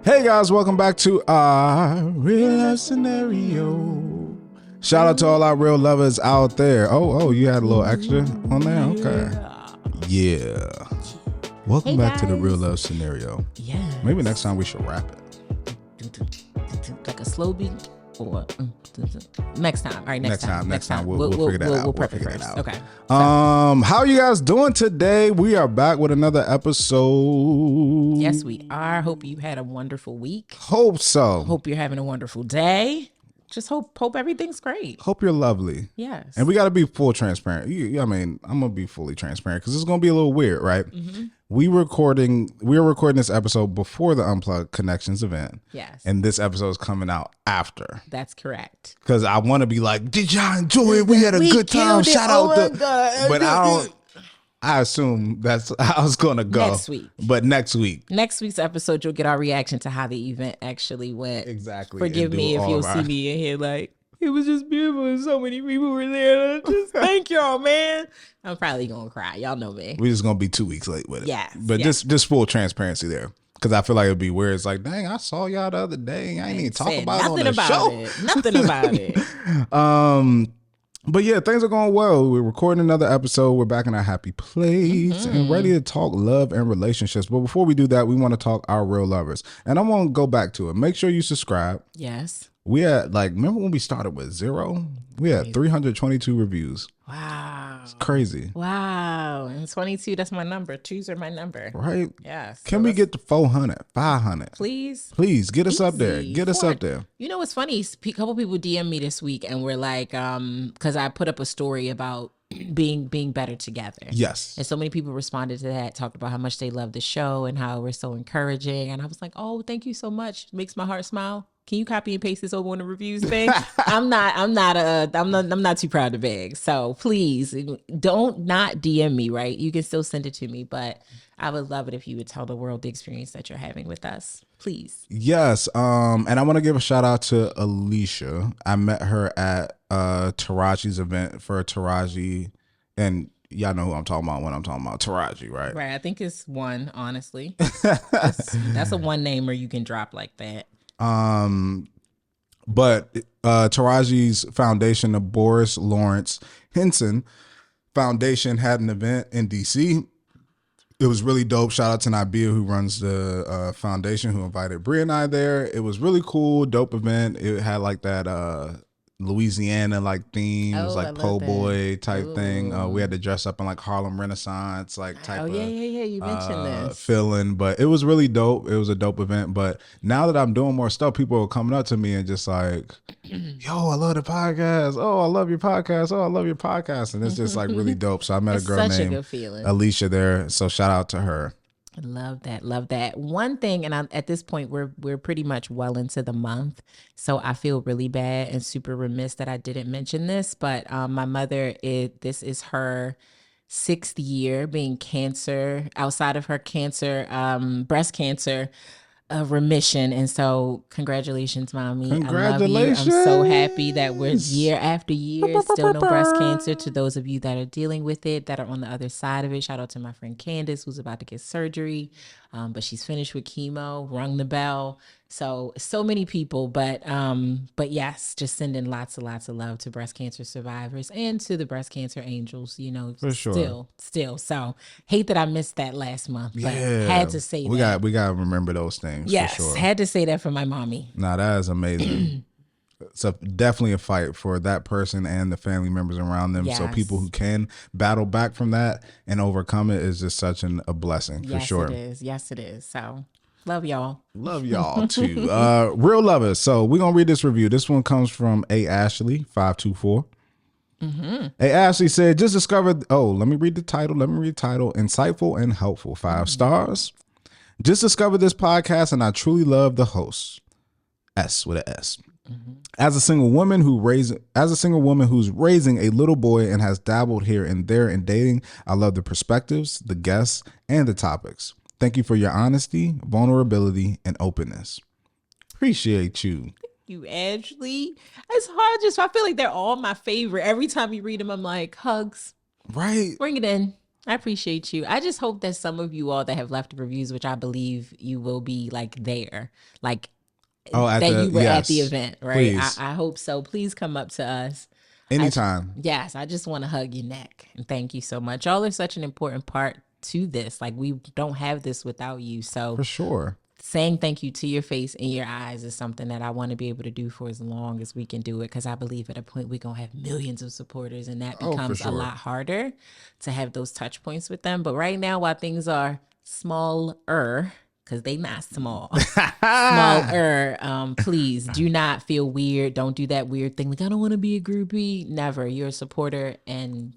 Hey guys, welcome back to our real life scenario. Shout out to all our real lovers out there. Oh, you had a little extra on there? Okay. Yeah. Welcome back to the real love scenario. Yeah. Maybe next time we should rap it. Like a slow beat or next time. All right, next time. We'll figure that out. We'll prep it first. Okay. How are you guys doing today? We are back with another episode. Yes, we are. Hope you had a wonderful week. Hope so. Hope you're having a wonderful day. Just hope everything's great. Hope you're lovely. Yes. And we got to be full transparent. I mean, I'm going to be fully transparent because it's going to be a little weird, right? Mm-hmm. We are recording this episode before the Unplugged Connections event. Yes. And this episode is coming out after. That's correct. Because I want to be like, did y'all enjoy it? We had a good time. Shout out to... But I assume that's how it's going to go. Next week. But next week. Next week's episode, you'll get our reaction to how the event actually went. Exactly. Forgive me if you'll see me in here like, it was just beautiful and so many people were there. Just thank y'all, man. I'm probably going to cry. Y'all know me. We're just going to be 2 weeks late with it. Yes. But just full transparency there. Because I feel like it'd be weird. It's like, dang, I saw y'all the other day. I ain't even talk about it on the show. Nothing about it. But yeah, things are going well. We're recording another episode. We're back in our happy place and ready to talk love and relationships. But before we do that, we want to talk our real lovers. And I'm going to go back to it. Make sure you subscribe. Yes. We had remember when we started with 0? We had 322 reviews. Wow. It's crazy. Wow. And 22, that's my number. 2s are my number. Right? Yes. Can we get to 400, 500? Please? Please, get us up there. Get us up there. You know what's funny? A couple people DM me this week and we're like, because I put up a story about being better together. Yes. And so many people responded to that, talked about how much they love the show and how we're so encouraging. And I was like, oh, thank you so much. Makes my heart smile. Can you copy and paste this over on the reviews thing? I'm not too proud to beg. So please don't not DM me, right? You can still send it to me, but I would love it if you would tell the world the experience that you're having with us. Please. Yes. And I want to give a shout out to Alicia. I met her at Taraji's event for Taraji, and y'all know who I'm talking about when I'm talking about Taraji, right? Right. I think it's one, honestly. That's a one namer you can drop like that. But Taraji's foundation, the Boris Lawrence Henson Foundation, had an event in DC. It was really dope. Shout out to Nabia, who runs the foundation, who invited Bria and I there. It was really cool, dope event. It had like that Louisiana theme. It was like po' boy type thing. We had to dress up in like Harlem Renaissance type of yeah. You mentioned this feeling, but it was really dope. It was a dope event. But now that I'm doing more stuff, people are coming up to me and just like, yo, I love the podcast. Oh, I love your podcast. Oh, I love your podcast. And it's just like really dope. So I met a girl named Alicia there. So shout out to her. Love that. One thing, and at this point, we're pretty much well into the month, so I feel really bad and super remiss that I didn't mention this. But my mother, this is her 6th year being cancer, outside of her cancer, breast cancer remission, and so congratulations, mommy. Congratulations. I love you. I'm so happy that we're year after year still no breast cancer. To those of you that are dealing with it, that are on the other side of it, shout out to my friend Candace, who's about to get surgery, but she's finished with chemo, rung the bell. So many people, but yes, just sending lots of love to breast cancer survivors and to the breast cancer angels, for sure. Still. So hate that I missed that last month, but had to say that. We got to remember those things. Yes, for sure. Had to say that for my mommy. Nah, that is amazing. So definitely a fight for that person and the family members around them. Yes. So people who can battle back from that and overcome it is just such a blessing, for sure. Yes, it is. So love y'all. Love y'all too. Real lovers. So we're going to read this review. This one comes from A. Ashley 524. A. Ashley said, just discovered. Oh, let me read the title. Insightful and helpful. 5 stars. Just discovered this podcast and I truly love the host. S with an S. As a single woman who's raising a little boy and has dabbled here and there in dating, I love the perspectives, the guests, and the topics. Thank you for your honesty, vulnerability, and openness. Appreciate you. Thank you, Ashley. It's hard. I feel like they're all my favorite. Every time you read them, I'm like, hugs. Right. Bring it in. I appreciate you. I just hope that some of you all that have left reviews, which I believe you will be like there, like Oh, at that the you were at the yes, event, right? please, I hope so. Please come up to us. anytime. Yes, I just want to hug your neck. And thank you so much. Y'all are such an important part to this. Like, we don't have this without you. So For sure. saying thank you to your face and your eyes is something that I want to be able to do for as long as we can do it. Because I believe at a point we're going to have millions of supporters, and that Oh, for becomes a sure. lot harder to have those touch points with them. But right now, while things are smaller, because they not small, smaller, please do not feel weird. Don't do that weird thing. Like, I don't want to be a groupie. Never. You're a supporter, and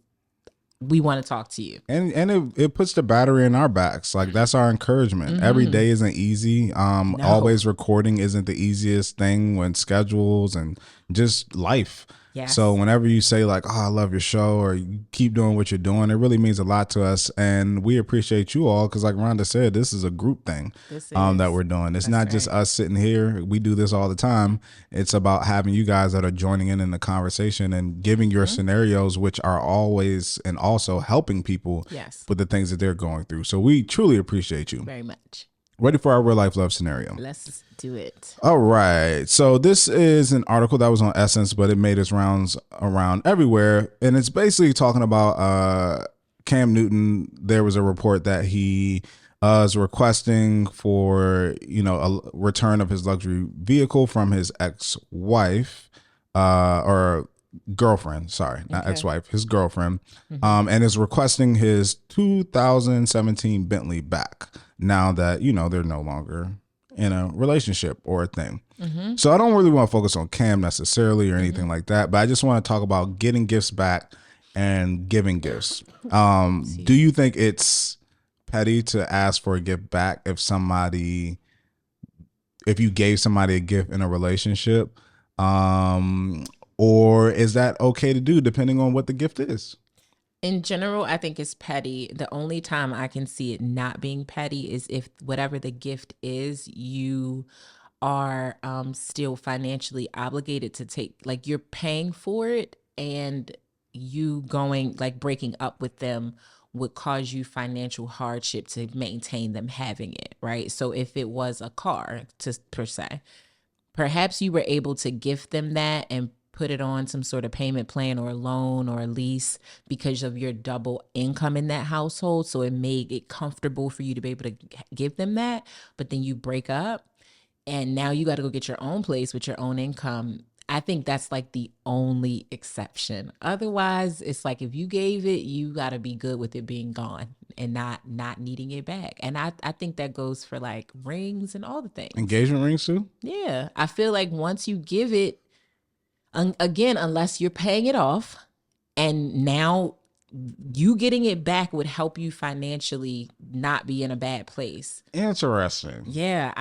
we want to talk to you. And it puts the battery in our backs. Like, that's our encouragement. Every day isn't easy. Always recording isn't the easiest thing when schedules and just life. Yes. So whenever you say like, oh, I love your show, or you keep doing what you're doing, it really means a lot to us. And we appreciate you all, because like Rhonda said, this is a group thing that we're doing. It's not just us sitting here. We do this all the time. It's about having you guys that are joining in the conversation and giving your scenarios, which are always and also helping people with the things that they're going through. So we truly appreciate you. Very much. Ready for our real life love scenario? Let's do it. All right. So this is an article that was on Essence, but it made its rounds around everywhere. And it's basically talking about Cam Newton. There was a report that he is requesting for, a return of his luxury vehicle from his ex-wife or girlfriend. Sorry, not ex-wife, his girlfriend. And is requesting his 2017 Bentley back now that, they're no longer in a relationship or a thing. So I don't really want to focus on Cam necessarily or anything like that, but I just want to talk about getting gifts back and giving gifts. Do you think it's petty to ask for a gift back if you gave somebody a gift in a relationship? Or is that okay to do depending on what the gift is? In general, I think it's petty. The only time I can see it not being petty is if whatever the gift is, you are still financially obligated to take, like, you're paying for it, and you going, like, breaking up with them would cause you financial hardship to maintain them having it, right? So if it was a car, per se, perhaps you were able to gift them that and put it on some sort of payment plan or a loan or a lease because of your double income in that household. So it made it comfortable for you to be able to give them that. But then you break up and now you got to go get your own place with your own income. I think that's like the only exception. Otherwise, it's like if you gave it, you got to be good with it being gone and not needing it back. And I think that goes for like rings and all the things. Engagement rings too? Yeah. I feel like once you give it, again, unless you're paying it off, and now you getting it back would help you financially not be in a bad place. Interesting. Yeah,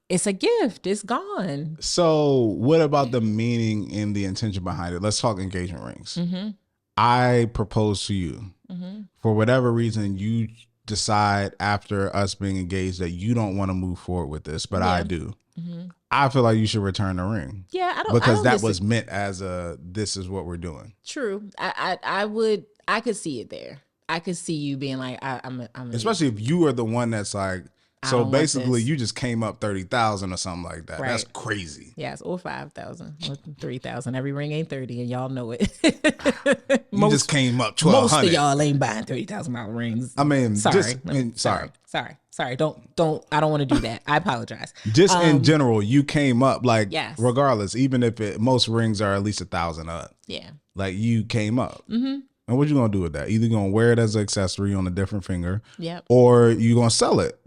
it's a gift. It's gone. So what about the meaning and the intention behind it? Let's talk engagement rings. I propose to you. For whatever reason, you decide after us being engaged that you don't want to move forward with this, but I do. I feel like you should return the ring. Yeah, because that was meant as this is what we're doing. True. I could see it there. I could see you being like, I'm especially if you are the one that's like, so basically you just came up 30,000 or something like that. Right. That's crazy. Yes, or 5,000, or 3,000. Every ring ain't 30, and y'all know it. You just came up 1,200. Most of y'all ain't buying $30,000 rings. I mean, sorry. I don't want to do that. I apologize. Just in general, you came up like, regardless, even if most rings are at least 1,000 up. Yeah. Like you came up. And what you gonna do with that? Either gonna wear it as an accessory on a different finger, or you gonna sell it.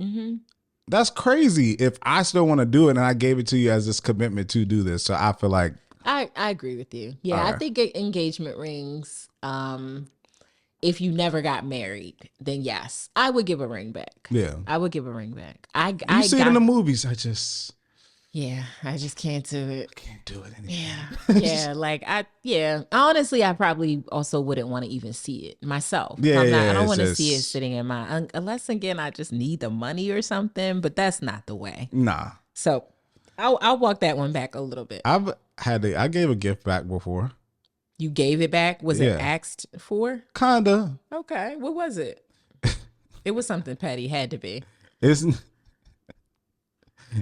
That's crazy. If I still want to do it and I gave it to you as this commitment to do this, so I feel like I agree with you. Yeah, I think engagement rings. If you never got married, then yes, I would give a ring back. Yeah, I would give a ring back. You see it in the movies. I just can't do it. Can't do it anymore. Honestly, I probably also wouldn't want to even see it myself. Yeah, I don't want to see it sitting in my, unless again I just need the money or something. But that's not the way. Nah. So I'll walk that one back a little bit. I gave a gift back before. You gave it back? Was it Yeah. asked for? Kinda. Okay. What was it? It was something petty. Had to be. It's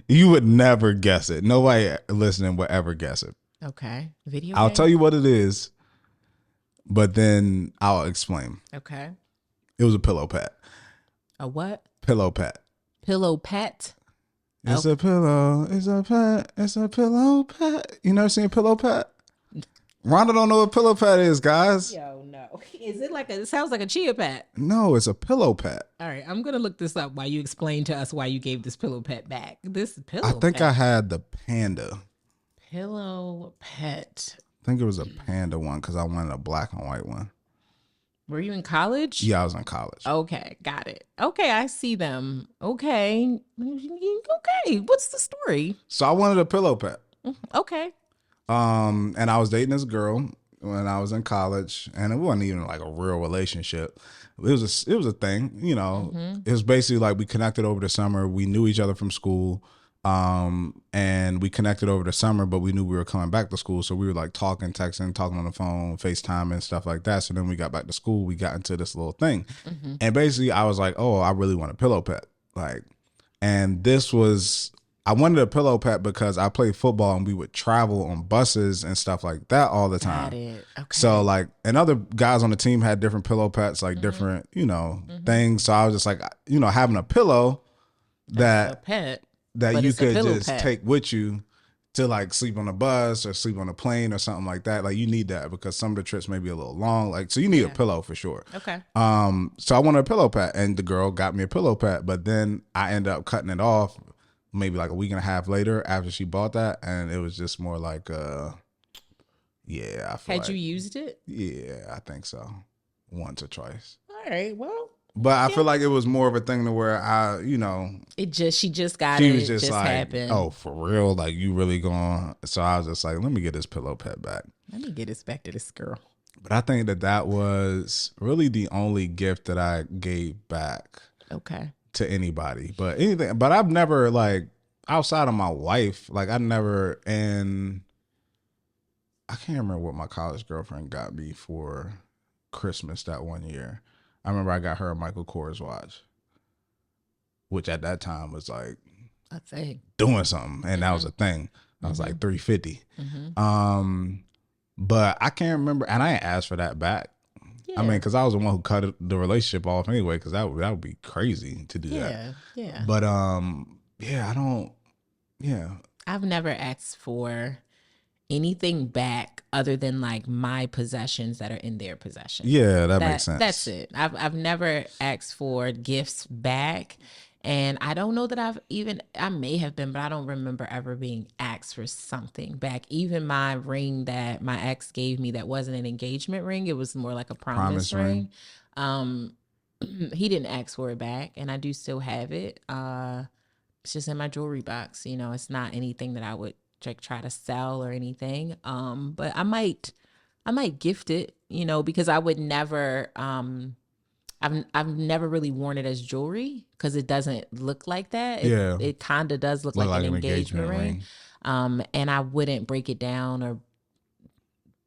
you would never guess it. Nobody listening would ever guess it. Okay. Video I'll game? tell you what it is, but then I'll explain. Okay. It was a pillow pet. A what? Pillow pet. Pillow pet? It's a pillow. It's a pet. It's a pillow pet. You never seen pillow pet? Rhonda don't know what pillow pet is, guys. Yo, no. Is it like it sounds like a chia pet? No, it's a pillow pet. All right, I'm gonna look this up while you explain to us why you gave this pillow pet back. This pillow I think pet. I had the panda. Pillow pet. I think it was a panda one because I wanted a black and white one. Were you in college? Yeah, I was in college. Okay, got it. Okay, I see them. Okay. Okay, what's the story? So I wanted a pillow pet. Okay. And I was dating this girl when I was in college, and it wasn't even like a real relationship. It was a thing, you know. It was basically like we connected over the summer. We knew each other from school, and we connected over the summer, but we knew we were coming back to school, so we were like talking, texting, talking on the phone, FaceTime, and stuff like that. So then we got back to school, we got into this little thing, and basically I was like, oh, I really want a pillow pet, like, and this was. I wanted a pillow pet because I played football and we would travel on buses and stuff like that all the time. Got it. Okay. So like, and other guys on the team had different pillow pets, like different, you know, things. So I was just like, you know, having a pillow That's a pet. that but you it's a could pillow just pet. take with you to like sleep on a bus or sleep on a plane or something like that. Like you need that because some of the trips may be a little long. Like, so you need a pillow for sure. Okay. So I wanted a pillow pet and the girl got me a pillow pet, but then I ended up cutting it off maybe like a week and a half later after she bought that, and it was just more like yeah, I feel Had like, you used it? yeah, I think so, once or twice. All right. Well, But I feel like it was more of a thing to where I, you know, she just got she it. was just like, happened. oh, for real, like you really going? So I was just like, let me get this pillow pet back. Let me get this back to this girl. But I think that was really the only gift that I gave back. Okay. To anybody, but I've never, like, outside of my wife, like I never, and I can't remember what my college girlfriend got me for Christmas that one year. I remember I got her a Michael Kors watch, which at that time was like a thing, doing something, and that was a thing. I was like $350. But I can't remember, and I ain't asked for that back. I mean, because I was the one who cut the relationship off anyway, because that would be crazy to do that. Yeah. But yeah, I don't. Yeah, I've never asked for anything back other than like my possessions that are in their possession. Yeah, that makes sense. That's it. I've never asked for gifts back. And I don't know that I may have been, but I don't remember ever being asked for something back. Even my ring that my ex gave me that wasn't an engagement ring. It was more like a promise ring. He didn't ask for it back, and I do still have it. It's just in my jewelry box. You know, it's not anything that I would try to sell or anything. But I might gift it, you know, because I would never, I've never really worn it as jewelry because it doesn't look like that. It kind of does look like an engagement ring. And I wouldn't break it down or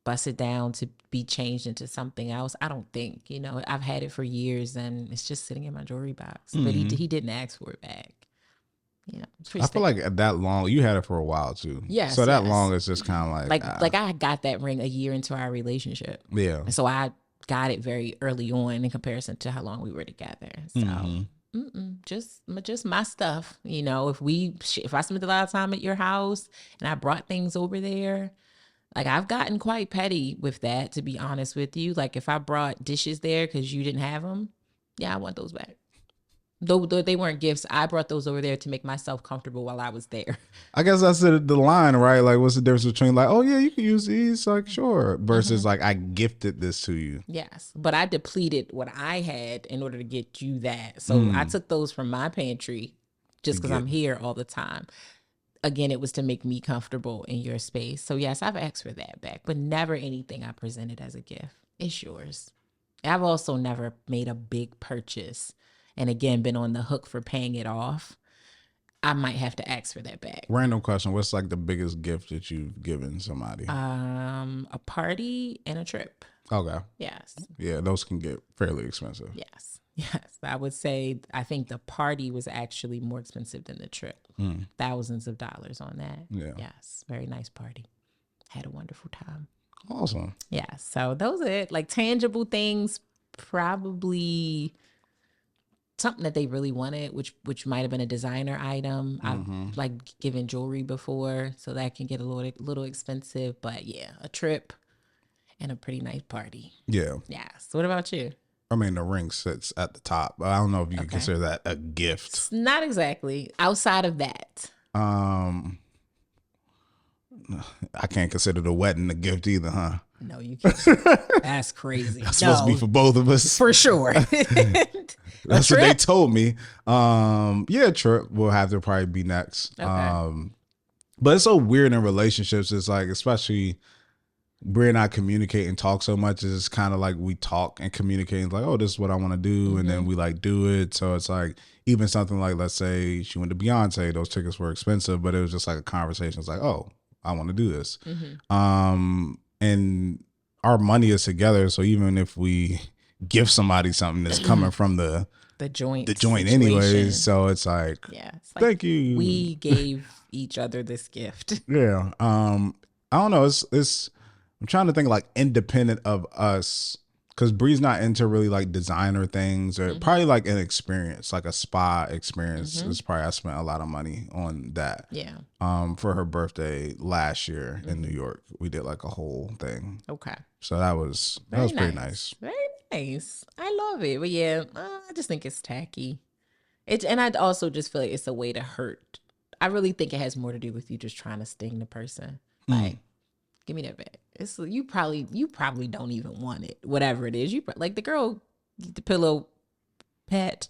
bust it down to be changed into something else. I don't think, you know, I've had it for years and it's just sitting in my jewelry box. But he didn't ask for it back. You know, I feel like that long, you had it for a while too. Yeah. So that long is just kind of like I got that ring a year into our relationship. Yeah. And so I got it very early on in comparison to how long we were together. So just my stuff. You know, if I spent a lot of time at your house and I brought things over there, like I've gotten quite petty with that, to be honest with you. Like if I brought dishes there because you didn't have them, yeah, I want those back. Though they weren't gifts, I brought those over there to make myself comfortable while I was there. I guess that's the line, right? Like, what's the difference between like, oh yeah, you can use these, like sure, versus like I gifted this to you. Yes, but I depleted what I had in order to get you that. So I took those from my pantry just because I'm here all the time. Again, it was to make me comfortable in your space. So yes, I've asked for that back, but never anything I presented as a gift. It's yours. I've also never made a big purchase and again been on the hook for paying it off I might have to ask for that back. Random question. What's like the biggest gift that you've given somebody? A party and a trip. Okay. Yes. Yeah, those can get fairly expensive. Yes. Yes. I would say I think the party was actually more expensive than the trip. Thousands of dollars on that. Yeah. Yes. Very nice party. Had a wonderful time. Awesome. Yeah. So those are it. Like tangible things, probably something that they really wanted, which might have been a designer item. I've like given jewelry before, so that can get a little expensive. But yeah, a trip and a pretty nice party. Yeah. Yes. What about you? I mean, the ring sits at the top, but I don't know if you can consider that a gift. Not exactly. Outside of that. I can't consider the wedding a gift either, huh? No, you can't. That's crazy. That's supposed to be for both of us. For sure. That's what they told me. Yeah, trip will have to probably be next. Okay. But it's so weird in relationships. It's like, especially Brie and I communicate and talk so much. It's kind of like we talk and communicate. It's like, oh, this is what I want to do. And then we like do it. So it's like, even something like, let's say she went to Beyonce, those tickets were expensive, but it was just like a conversation. It's like, oh, I want to do this. And our money is together. So even if we give somebody something that's coming from the joint situation. anyways. So it's like, yeah, it's like thank you. We gave each other this gift. Yeah. I don't know. It's I'm trying to think like independent of us, because Bree's not into really like designer things, or probably like an experience, like a spa experience. It's probably, I spent a lot of money on that. Yeah. For her birthday last year in New York, we did like a whole thing. Okay. So that was pretty nice. Very nice. I love it. But yeah, I just think it's tacky. And I also just feel like it's a way to hurt. I really think it has more to do with you just trying to sting the person. Like, give me that back. It's you probably don't even want it. Whatever it is, like the girl, the pillow pet,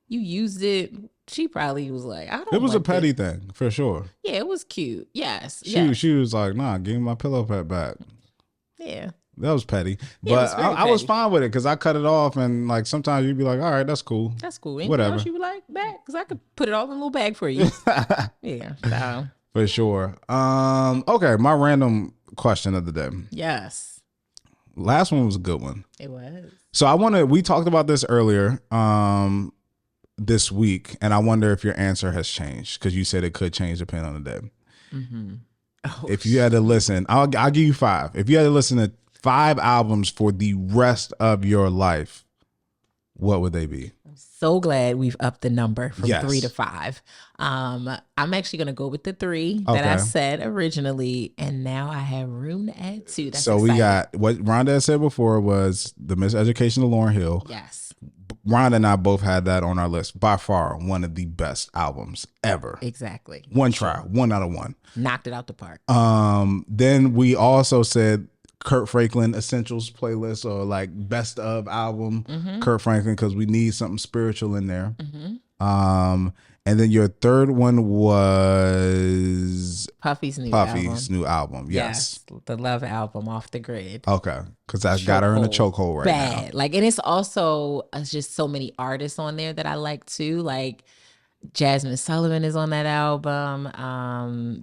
you used it. She probably was like, I don't. It was a want petty this. thing for sure. Yeah, it was cute. Yes. She was like, nah, give me my pillow pet back. Yeah. That was petty, Yeah, but I was fine with it because I cut it off, and like sometimes you'd be like, all right, that's cool. That's cool. Anything Whatever. else you would like back? Because I could put it all in a little bag for you. Yeah. So. For sure. Okay, my random question of the day. Yes. Last one was a good one. It was. So we talked about this earlier this week, and I wonder if your answer has changed, because you said it could change depending on the day. Oh, if you had to listen, I'll give you 5. If you had to listen to 5 albums for the rest of your life, what would they be? So glad we've upped the number from Yes. 3 to 5. I'm actually going to go with the 3 that I said originally, and now I have room to add 2. That's so exciting. we got what Rhonda had said before was The Miseducation of Lauryn Hill. Yes. Rhonda and I both had that on our list. By far, one of the best albums ever. Exactly. One try, 1 out of 1. Knocked it out the park. Then we also said Kurt Franklin Essentials playlist, or like best of album Kurt Franklin, because we need something spiritual in there. And then your third one was Puffy's new album. Yes. The Love album, Off the Grid. Okay, because that's got her in a chokehold right now. Like, and it's also just so many artists on there that I like too. Like Jasmine Sullivan is on that album.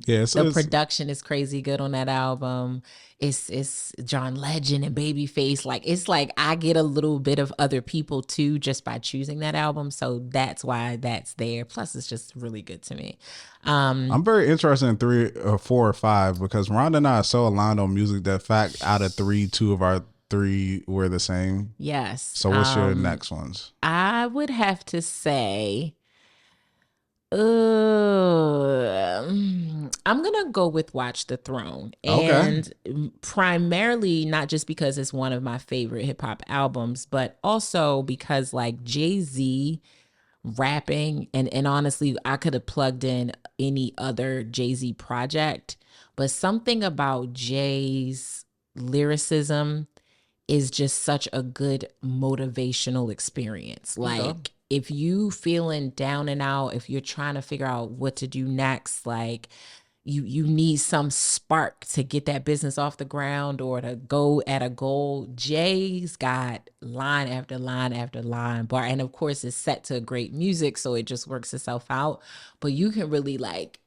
The production is crazy good on that album. It's John Legend and Babyface. Like, it's like I get a little bit of other people too just by choosing that album. So that's why that's there. Plus, it's just really good to me. I'm very interested in 3 or 4 or 5, because Rhonda and I are so aligned on music that fact out of 3, 2 of our 3 were the same. Yes. So what's your next ones? I would have to say, I'm gonna go with Watch the Throne, and primarily not just because it's one of my favorite hip hop albums, but also because like Jay-Z rapping, and honestly, I could have plugged in any other Jay-Z project, but something about Jay's lyricism is just such a good motivational experience. Like, if you feeling down and out, if you're trying to figure out what to do next, like, you need some spark to get that business off the ground or to go at a goal. Jay's got line after line after line, bar, and of course it's set to great music, so it just works itself out. But you can really like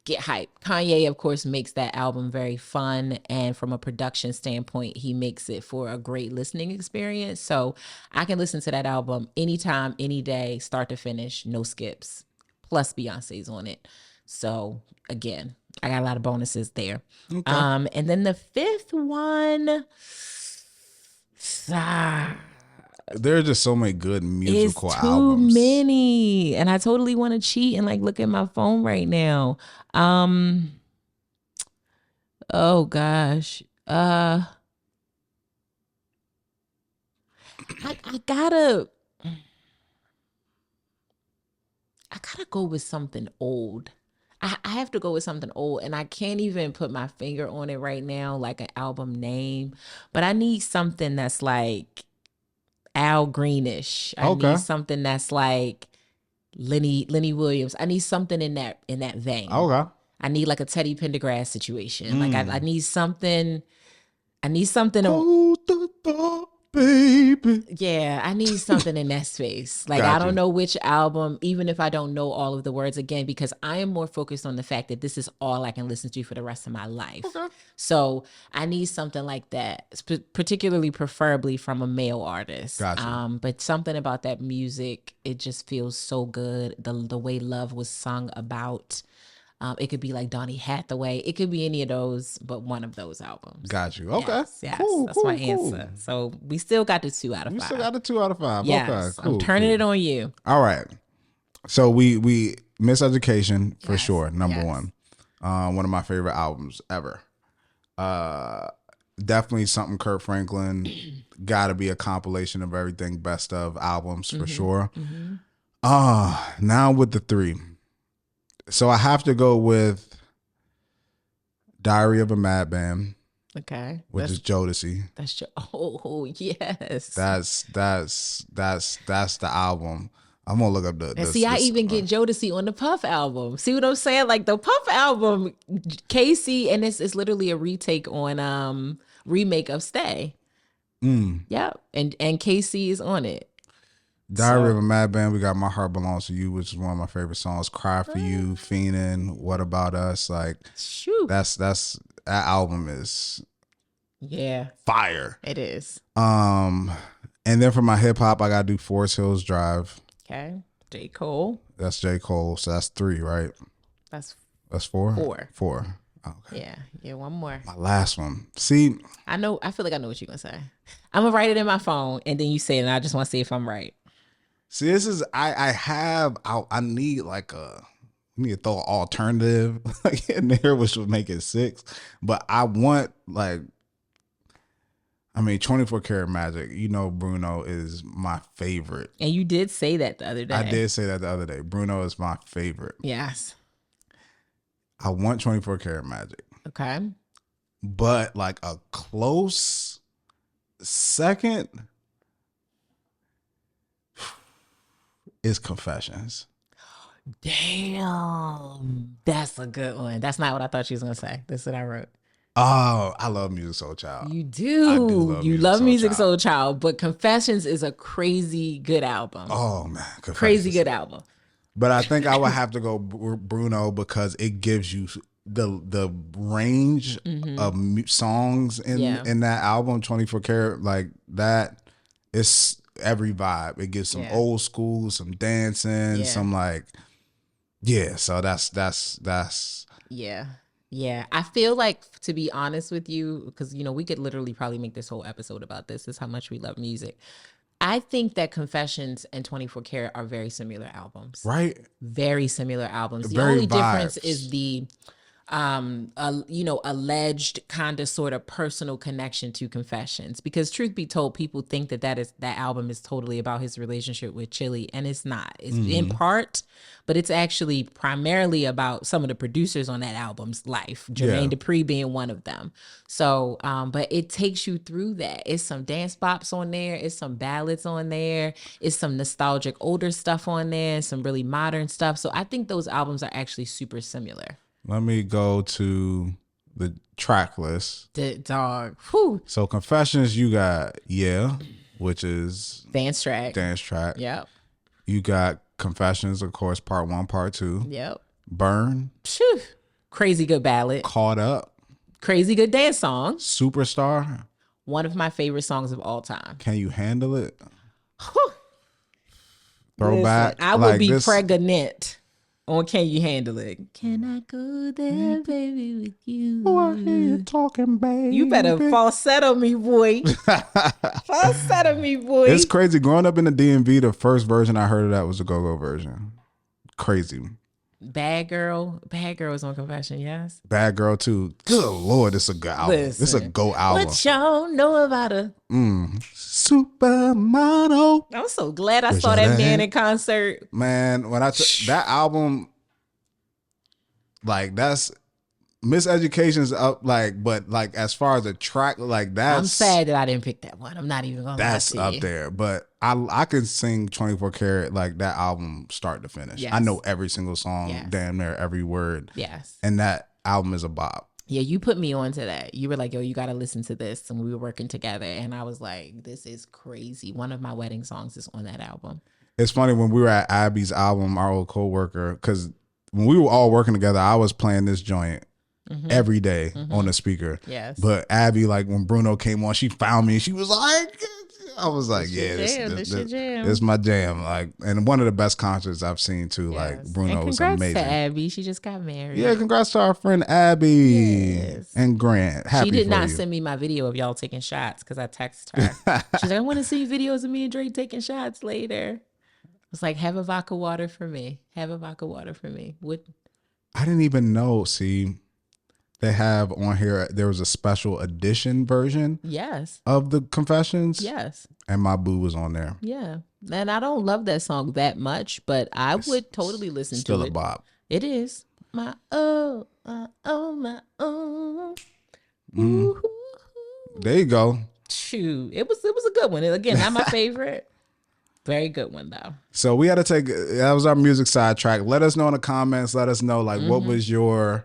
get hyped. Kanye, of course, makes that album very fun, and from a production standpoint, he makes it for a great listening experience. So I can listen to that album anytime, any day, start to finish, no skips. Plus Beyonce's on it. So again, I got a lot of bonuses there. Okay. And then the fifth one, There are just so many good musical it's too albums. many, and I totally want to cheat and like look at my phone right now. Oh gosh, I gotta go with something old. I have to go with something old, and I can't even put my finger on it right now, like an album name. But I need something that's like Al Greenish. I Okay. need something that's like Lenny Williams. I need something in that vein. Okay. I need like a Teddy Pendergrass situation. Like I need something. I need something. Hold the thought, baby. Yeah, I need something in that space. Like, Gotcha. I don't know which album, even if I don't know all of the words again, because I am more focused on the fact that this is all I can listen to for the rest of my life. Okay. So I need something like that, particularly preferably from a male artist. Gotcha. But something about that music, it just feels so good. The way love was sung about. It could be like Donny Hathaway. It could be any of those, but one of those albums. Got you. Okay. Yes, Cool. that's my answer. So we still got the 2 out of 5. You still got a 2 out of 5. Yes, Okay. Cool. I'm turning it on you. All right. So we Miseducation for Yes, sure. Number yes. 1. One of my favorite albums ever. Definitely something Kurt Franklin. Got to be a compilation of everything best of albums for sure. Now with the 3. So I have to go with Diary of a Madman, Okay. which is Jodeci. That's your yes. That's the album. I'm gonna look up the. And see, I even get Jodeci on the Puff album. See what I'm saying? Like the Puff album, Casey, and it's literally a remake of Stay. Yep. And Casey is on it. Diary of a Madman. We got My Heart Belongs to You, which is one of my favorite songs. Cry for You, Fiendin', What About Us? Like, shoot, that album is fire. It is. And then for my hip hop, I gotta do Forest Hills Drive. Okay, J. Cole. That's J. Cole. So that's 3, right? That's 4. 4. Okay. Yeah. One more. My last one. See, I know. I feel like I know what you're gonna say. I'm gonna write it in my phone, and then you say it, and I just want to see if I'm right. See, this is I need like need to throw an alternative like in there, which would make it 6. But I want 24 Karat Magic. You know, Bruno is my favorite. And you did say that the other day. I did say that the other day. Bruno is my favorite. Yes. I want 24 Karat Magic. Okay. But like a close second is Confessions. Damn. That's a good one. That's not what I thought she was going to say. That's what I wrote. Oh, I love Music Soul Child. You do. I do love You Musiq love Soul Music Child. Soul Child, but Confessions is a crazy good album. Oh man, Confessions. Crazy good album. But I think I would have to go Bruno because it gives you the range of songs in that album. 24 Karat, like that. It's every vibe. It gives some old school, some dancing, some like So that's Yeah. I feel like, to be honest with you, because, we could literally probably make this whole episode about this, is how much we love music. I think that Confessions and 24 Karat are very similar albums. right. Very similar albums. The Very only difference vibes. is the alleged kind of sort of personal connection to Confessions, because truth be told, people think that album is totally about his relationship with Chili, and it's not. It's in part, but it's actually primarily about some of the producers on that album's life, Jermaine Dupri being one of them. So but it takes you through that. It's some dance bops on there, it's some ballads on there, it's some nostalgic older stuff on there, some really modern stuff. So I think those albums are actually super similar. Let me go to the track list. Dog. Whew. So Confessions, you got which is Dance track. Yep. You got Confessions, of course, part 1, part 2. Yep. Burn. Phew. Crazy good ballad. Caught Up. Crazy good dance song. Superstar. One of my favorite songs of all time. Can You Handle It? Whew. Throwback. Listen, I would be pregnant on Can You Handle It? Can I go there, baby, with you? Oh, I hear you talking, baby. You better falsetto me, boy. Falsetto me, boy. It's crazy. Growing up in the DMV, the first version I heard of that was the go-go version. Crazy. Bad Girl is on Confession, yes. Bad Girl too. Good Lord, it's a good album. It's a go album. What y'all know about her? Supermodel. I'm so glad I saw that man in concert. Man, when that album, like that's Miseducation's up, like, but like as far as a track, like that's. I'm sad that I didn't pick that one. I'm not even gonna. That's up there, but I can sing 24 Karat like that album start to finish. Yes. I know every single song, damn near every word. Yes, and that album is a bop. Yeah, you put me onto that. You were like, yo, you got to listen to this. And we were working together. And I was like, this is crazy. One of my wedding songs is on that album. It's funny when we were at Abby's album, our old co-worker, because when we were all working together, I was playing this joint every day on the speaker. Yes. But Abby, like when Bruno came on, she found me and she was like, I was like, this is my jam. Like, and one of the best concerts I've seen too. Yes. Like Bruno was amazing. Congrats to Abby. She just got married. Yeah, congrats to our friend Abby and Grant. Happy she did for not you. Send me my video of y'all taking shots because I texted her. She's like, I want to see videos of me and Drake taking shots later. I was like, have a vodka water for me. Have a vodka water for me. What? I didn't even know. See, they have on here, there was a special edition version of the Confessions. Yes. And my boo was on there. Yeah. And I don't love that song that much, but I would totally listen to it. Still a bop. It is. My oh, my oh. There you go. Shoot. It was a good one. Again, not my favorite. Very good one though. So we had to take, that was our music sidetrack. Let us know in the comments. Let us know like what was your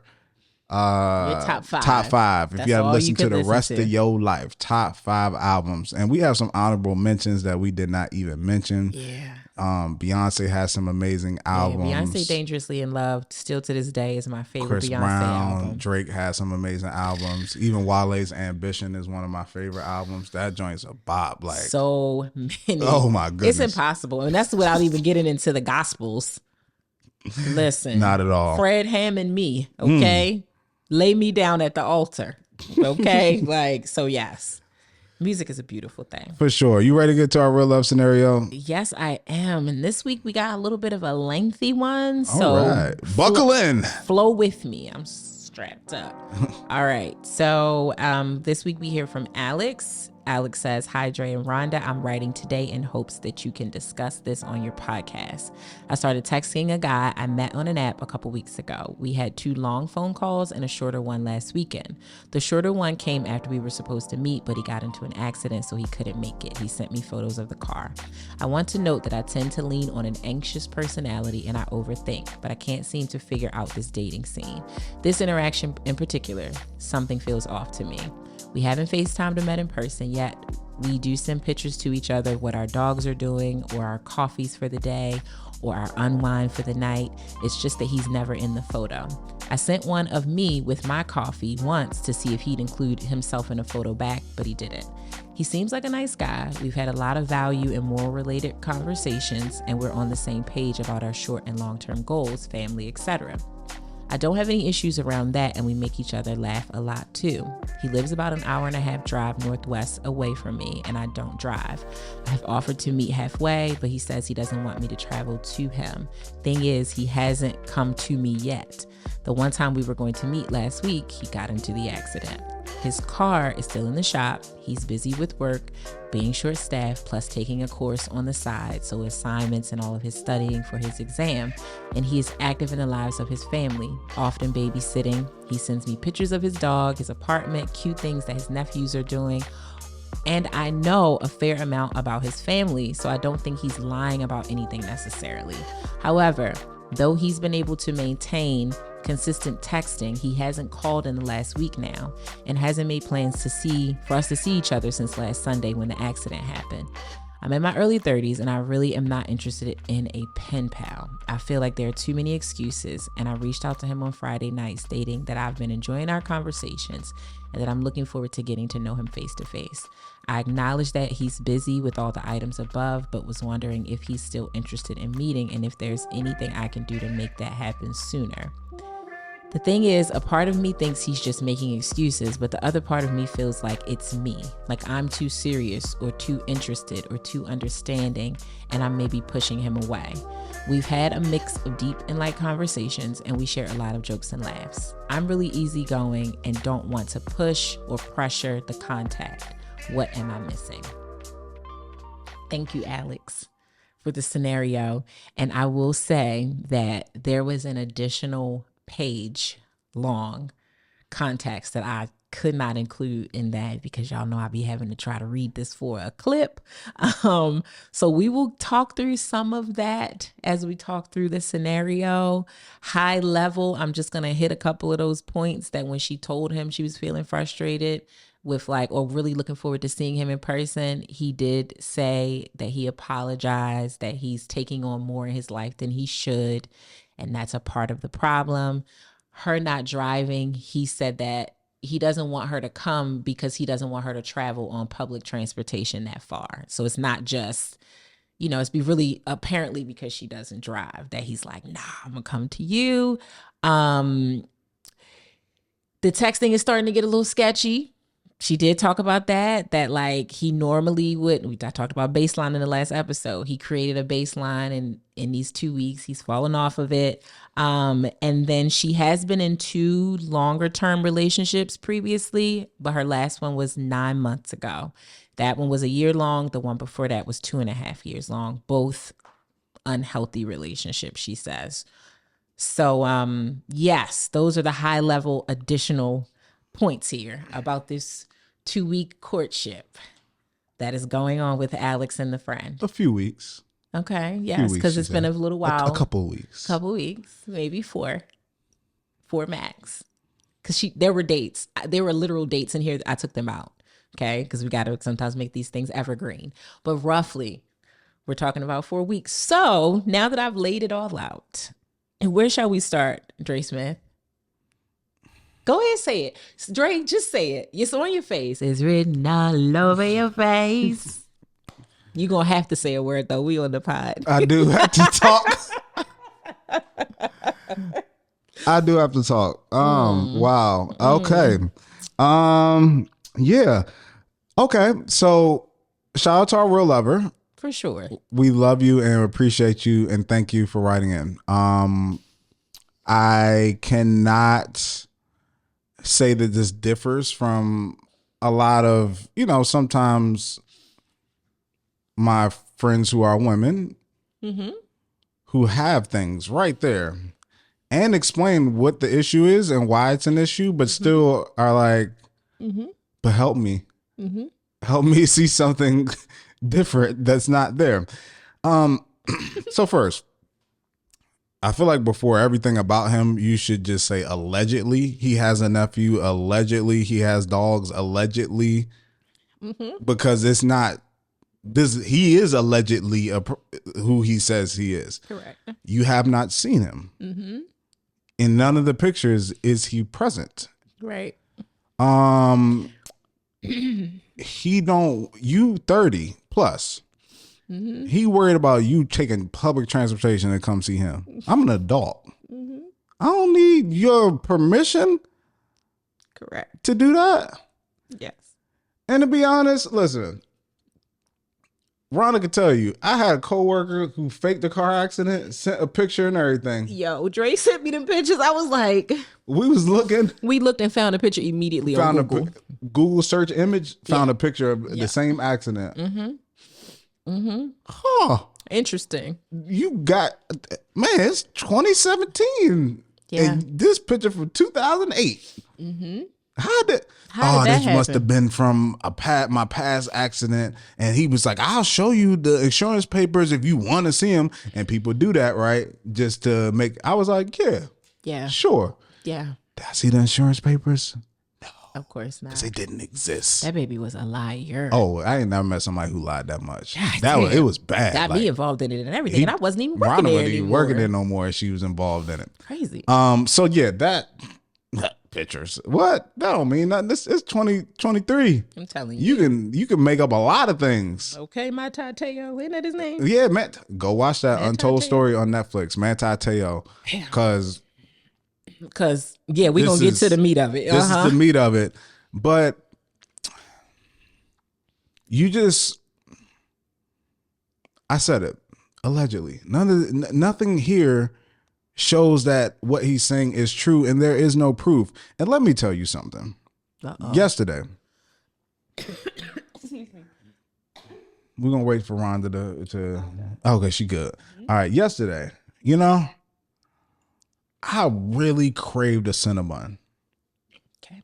top five. If you had to listen to the rest of your life, top 5 albums. And we have some honorable mentions that we did not even mention. Yeah. Beyonce has some amazing albums. Yeah, Beyonce Dangerously in Love still to this day is my favorite Chris Beyonce Brown, album. Drake has some amazing albums. Even Wale's Ambition is one of my favorite albums. That joint's a bop. Like so many. Oh my goodness. It's impossible. And that's without even getting into the gospels. Listen. Not at all. Fred Hammond me, okay? Lay me down at the altar. Okay? Like, so yes. Music is a beautiful thing. For sure. You ready to get to our real love scenario? Yes, I am. And this week we got a little bit of a lengthy one. All right. Buckle in. Flow with me. I'm strapped up. All right. So this week we hear from Alex. Alex says, hi, Dre and Rhonda. I'm writing today in hopes that you can discuss this on your podcast. I started texting a guy I met on an app a couple weeks ago. We had 2 long phone calls and a shorter one last weekend. The shorter one came after we were supposed to meet, but he got into an accident, so he couldn't make it. He sent me photos of the car. I want to note that I tend to lean on an anxious personality and I overthink, but I can't seem to figure out this dating scene. This interaction in particular, something feels off to me. We haven't FaceTimed or met in person yet. We do send pictures to each other, what our dogs are doing, or our coffees for the day, or our unwind for the night. It's just that he's never in the photo. I sent one of me with my coffee once to see if he'd include himself in a photo back, but he didn't. He seems like a nice guy. We've had a lot of value and moral related conversations, and we're on the same page about our short and long-term goals, family, etc. I don't have any issues around that, and we make each other laugh a lot too. He lives about an hour-and-a-half drive northwest away from me, and I don't drive. I've offered to meet halfway, but he says he doesn't want me to travel to him. Thing is, he hasn't come to me yet. The one time we were going to meet last week, he got into the accident. His car is still in the shop. He's busy with work, being short-staffed, plus taking a course on the side, so assignments and all of his studying for his exam. And he is active in the lives of his family, often babysitting. He sends me pictures of his dog, his apartment, cute things that his nephews are doing. And I know a fair amount about his family, so I don't think he's lying about anything necessarily. However, though he's been able to maintain consistent texting. He hasn't called in the last week now and hasn't made plans for us to see each other since last Sunday when the accident happened. I'm in my early 30s and I really am not interested in a pen pal. I feel like there are too many excuses, and I reached out to him on Friday night stating that I've been enjoying our conversations and that I'm looking forward to getting to know him face to face. I acknowledge that he's busy with all the items above, but was wondering if he's still interested in meeting and if there's anything I can do to make that happen sooner. The thing is, a part of me thinks he's just making excuses, but the other part of me feels like it's me, like I'm too serious or too interested or too understanding, and I'm maybe pushing him away. We've had a mix of deep and light conversations, and we share a lot of jokes and laughs. I'm really easygoing and don't want to push or pressure the contact. What am I missing? Thank you, Alex, for the scenario. And I will say that there was an additional page long context that I could not include in that because y'all know I'll be having to try to read this for a clip. So we will talk through some of that as we talk through the scenario. High level, I'm just going to hit a couple of those points that when she told him she was feeling frustrated with or really looking forward to seeing him in person, he did say that he apologized, that he's taking on more in his life than he should. And that's a part of the problem. Her not driving, he said that he doesn't want her to come because he doesn't want her to travel on public transportation that far. So it's not just, it's really apparently because she doesn't drive that he's like, nah, I'm going to come to you. The texting is starting to get a little sketchy. She did talk about that like he normally would. I talked about baseline in the last episode. He created a baseline and in these 2 weeks, he's fallen off of it. And then she has been in 2 longer term relationships previously, but her last one was 9 months ago. That one was a year long. The one before that was 2.5 years long. Both unhealthy relationships, she says. So, yes, those are the high level additional points here about this 2-week courtship that is going on with Alex and the friend. A few weeks. Okay, yes, because it's been a little while. A couple weeks. Maybe 4 max. Because there were dates. There were literal dates in here. I took them out, okay? Because we got to sometimes make these things evergreen. But roughly, we're talking about 4 weeks. So now that I've laid it all out, and where shall we start, Dre Smith? Go ahead and say it. Dre, just say it. It's on your face. It's written all over your face. You're going to have to say a word, though. We on the pod. I do have to talk. Wow. Okay. Yeah. Okay. So shout out to our real lover. For sure. We love you and appreciate you and thank you for writing in. I cannot say that this differs from a lot of, sometimes my friends who are women who have things right there and explain what the issue is and why it's an issue, but still are like, but help me. Help me see something different that's not there. So first, I feel like before everything about him, you should just say allegedly he has a nephew, allegedly he has dogs, allegedly, because it's not this. He is allegedly who he says he is. Correct. You have not seen him. In none of the pictures is he present. Right. He don't. You 30 plus. He worried about you taking public transportation to come see him. I'm an adult. I don't need your permission. Correct. To do that. Yes. And to be honest, listen, Rhonda could tell you, I had a coworker who faked a car accident, sent a picture and everything. Yo, Dre sent me them pictures. I was like, we looked and found a picture immediately on Google. Google search image, found a picture of the same accident. Huh. Interesting. You got, man, it's 2017. Yeah. And this picture from 2008. How did that this happen? Must have been from my past accident. And he was like, I'll show you the insurance papers if you want to see them. And people do that, right? Just to make, I was like, yeah. Yeah. Sure. Yeah. Did I see the insurance papers? Of course not. Because they didn't exist. That baby was a liar. Oh, I ain't never met somebody who lied that much. God It was bad. Got me involved in it and everything, and I wasn't even working Rhonda there wasn't anymore. even working there no more. She was involved in it. Crazy. So yeah, that pictures. What? That don't mean nothing. This is 2023. I'm telling you. You can make up a lot of things. Okay, Manti Te'o, isn't that his name? Yeah, man. Go watch that Manti Untold Te'o. Story on Netflix, Manti Te'o. Because yeah, we're gonna get to the meat of it. This is the meat of it. But I said it, allegedly. Nothing here shows that what he's saying is true, and there is no proof. And let me tell you something. Yesterday, we're gonna wait for Rhonda to okay, she good. All right, yesterday, I really craved a Cinnabon. Okay.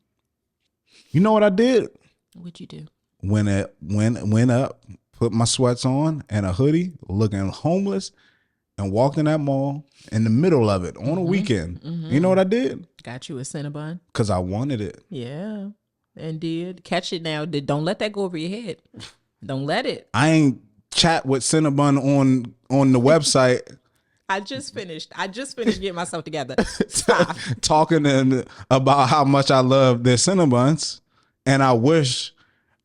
You know what I did? What'd you do? Went up, put my sweats on and a hoodie, looking homeless, and walked in that mall in the middle of it on a weekend. You know what I did? Got you a Cinnabon. Because I wanted it. Yeah, and did. Catch it now. Don't let that go over your head. Don't let it. I ain't chat with Cinnabon on the website. I just finished getting myself together. Stop. Talking about how much I love their Cinnabons, and I wish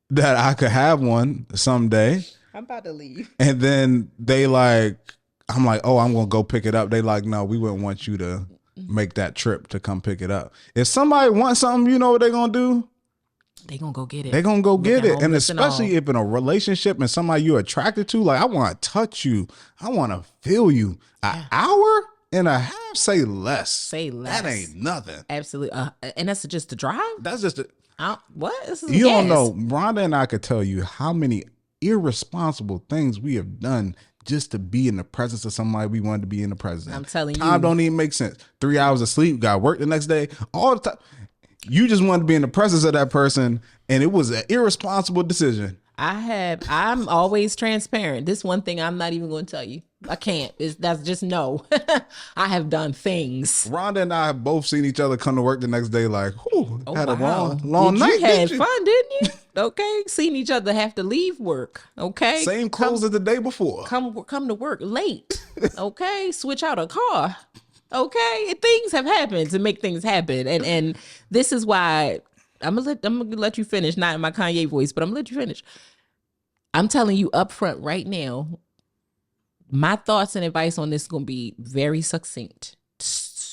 that I could have one someday. I'm about to leave. And then I'm like, oh, I'm going to go pick it up. They like, no, we wouldn't want you to make that trip to come pick it up. If somebody wants something, you know what they're going to do? They going to go get it. They're going to go get it. And especially if in a relationship and somebody you're attracted to, like, I want to touch you. I want to feel you. An hour and a half? Say less. Say less. That ain't nothing. Absolutely. And that's just the drive? That's just what? This is you gas. don't know. Rhonda and I could tell you how many irresponsible things we have done just to be in the presence of somebody we wanted to be in the presence. I'm telling you. Time don't even make sense. 3 hours of sleep, got work the next day, all the time. You just wanted to be in the presence of that person, and it was an irresponsible decision. I'm always transparent. This one thing I'm not even going to tell you. I can't. That's just no. I have done things. Rhonda and I have both seen each other come to work the next day like, had a long night. You had fun, didn't you? Okay. Seen each other have to leave work. Okay. Same clothes as the day before. Come to work late. Okay. Switch out a car. Okay. Things have happened to make things happen. And this is why I'm gonna let you finish, not in my Kanye voice, but I'm gonna let you finish. I'm telling you up front right now, my thoughts and advice on this is gonna be very succinct.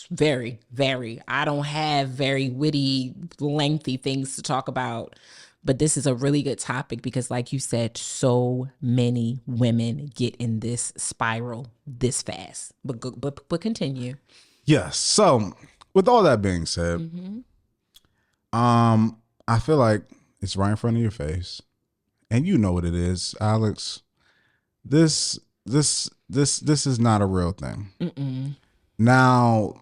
Very, very. I don't have very witty, lengthy things to talk about, but this is a really good topic because, like you said, so many women get in this spiral this fast. But continue. Yes. So, with all that being said, I feel like it's right in front of your face, and you know what it is, Alex. This is not a real thing. Now,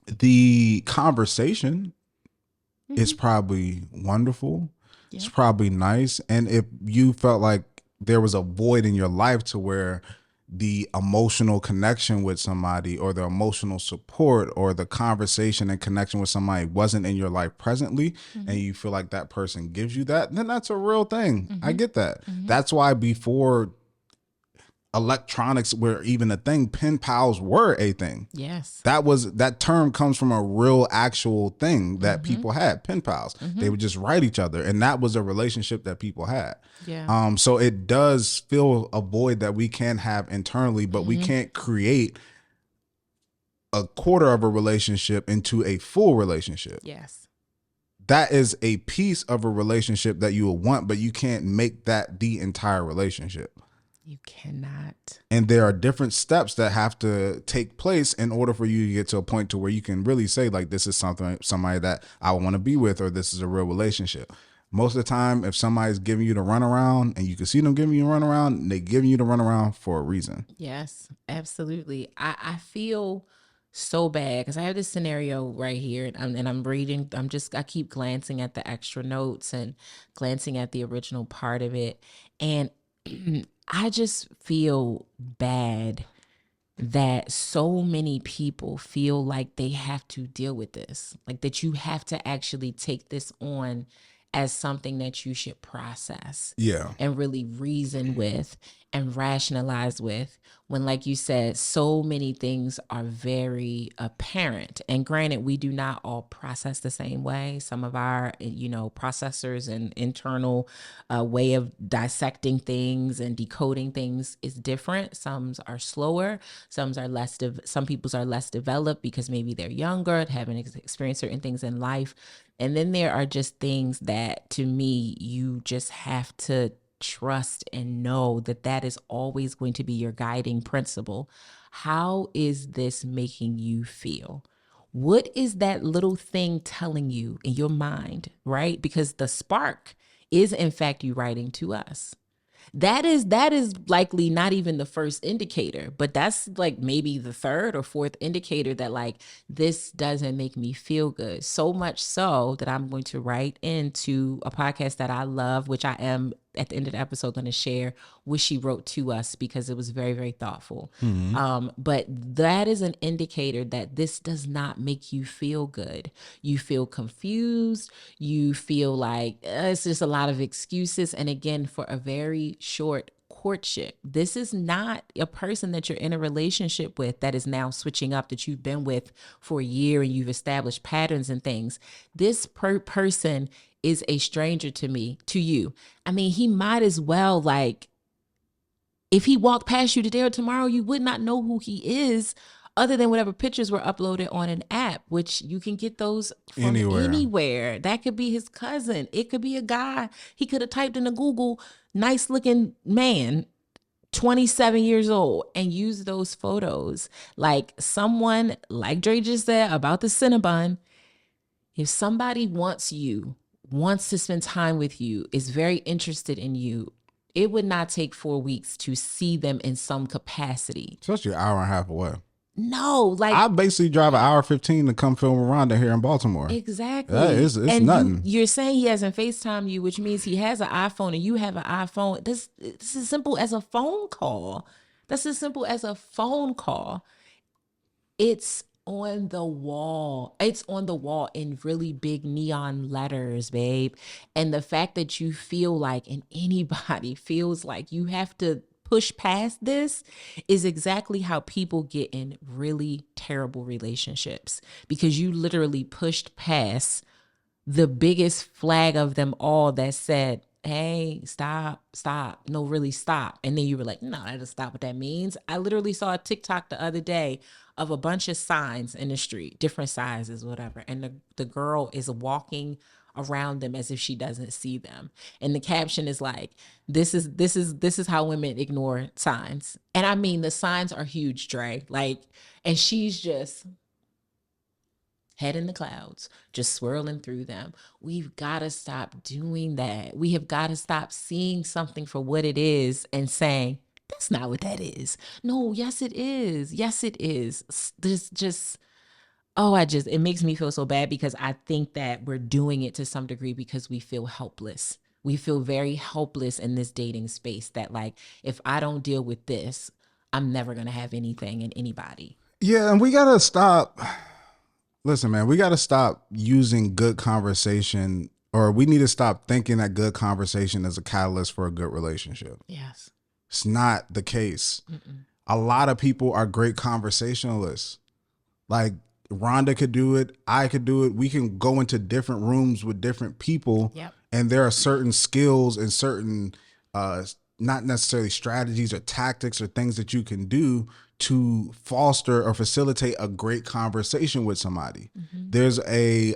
the conversation is probably wonderful. Yeah. It's probably nice. And if you felt like there was a void in your life to where the emotional connection with somebody or the emotional support or the conversation and connection with somebody wasn't in your life presently, and you feel like that person gives you that, then that's a real thing. I get that. That's why before electronics were even a thing, pen pals were a thing. Yes. That term comes from a real actual thing that people had, pen pals. They would just write each other, and that was a relationship that people had. Yeah. So it does fill a void that we can have internally, but we can't create a quarter of a relationship into a full relationship. Yes. That is a piece of a relationship that you will want, but you can't make that the entire relationship. You cannot. And there are different steps that have to take place in order for you to get to a point to where you can really say, like, this is somebody that I want to be with, or this is a real relationship. Most of the time, if somebody's giving you the runaround and you can see them giving you a runaround, they're giving you the runaround for a reason. Yes, absolutely. I feel so bad because I have this scenario right here, and I'm reading. I keep glancing at the extra notes and glancing at the original part of it, and I just feel bad that so many people feel like they have to deal with this, like that you have to actually take this on as something that you should process Yeah. and really reason with and rationalize with, when, like you said, so many things are very apparent. And granted, we do not all process the same way. Some of our, processors and internal way of dissecting things and decoding things is different. Some are slower. Some people's are less developed because maybe they're younger, haven't experienced certain things in life. And then there are just things that, to me, you just have to trust and know that that is always going to be your guiding principle. How is this making you feel? What is that little thing telling you in your mind, right? Because the spark is, in fact, you writing to us. That is likely not even the first indicator, but that's like maybe the third or fourth indicator that, like, this doesn't make me feel good. So much so that I'm going to write into a podcast that I love, which I am at the end of the episode going to share what she wrote to us, because it was very, very thoughtful. But that is an indicator that this does not make you feel good. You feel confused. You feel like it's just a lot of excuses. And again, for a very short courtship, this is not a person that you're in a relationship with that is now switching up, that you've been with for a year and you've established patterns and things. This person is a stranger to you. I mean, he might as well, like, if he walked past you today or tomorrow, you would not know who he is, other than whatever pictures were uploaded on an app, which you can get those from anywhere. That could be his cousin. It could be a guy. He could have typed into Google, nice looking man, 27 years old, and use those photos. Like someone, like Dre just said about the Cinnabon, if somebody wants to spend time with you, is very interested in you, it would not take 4 weeks to see them in some capacity. Especially an hour and a half away. No, like, I basically drive an hour 15 to come film with Rhonda here in Baltimore. Exactly. It's and nothing. You're saying he hasn't FaceTime you, which means he has an iPhone and you have an iPhone. This is as simple as a phone call. That's as simple as a phone call. It's on the wall. It's on the wall in really big neon letters, babe. And the fact that you feel like, and anybody feels like, you have to push past this is exactly how people get in really terrible relationships, because you literally pushed past the biggest flag of them all that said, hey, stop. No, really stop. And then you were like, no, that'll stop what that means. I literally saw a TikTok the other day of a bunch of signs in the street, different sizes, whatever. And the girl is walking around them as if she doesn't see them. And the caption is like, this is how women ignore signs. And I mean, the signs are huge, Dre. Like, and she's just head in the clouds, just swirling through them. We've got to stop doing that. We have got to stop seeing something for what it is and saying, that's not what that is. No, yes, it is. Yes, it is. This just, it makes me feel so bad, because I think that we're doing it to some degree because we feel helpless. We feel very helpless in this dating space, that, like, if I don't deal with this, I'm never going to have anything in anybody. Yeah, and we got to stop. Listen, man, we got to stop using good conversation, or we need to stop thinking that good conversation is a catalyst for a good relationship. Yes. It's not the case. A lot of people are great conversationalists. Like, Rhonda could do it. I could do it. We can go into different rooms with different people. Yep. And there are certain skills and certain, not necessarily strategies or tactics or things that you can do to foster or facilitate a great conversation with somebody. There's a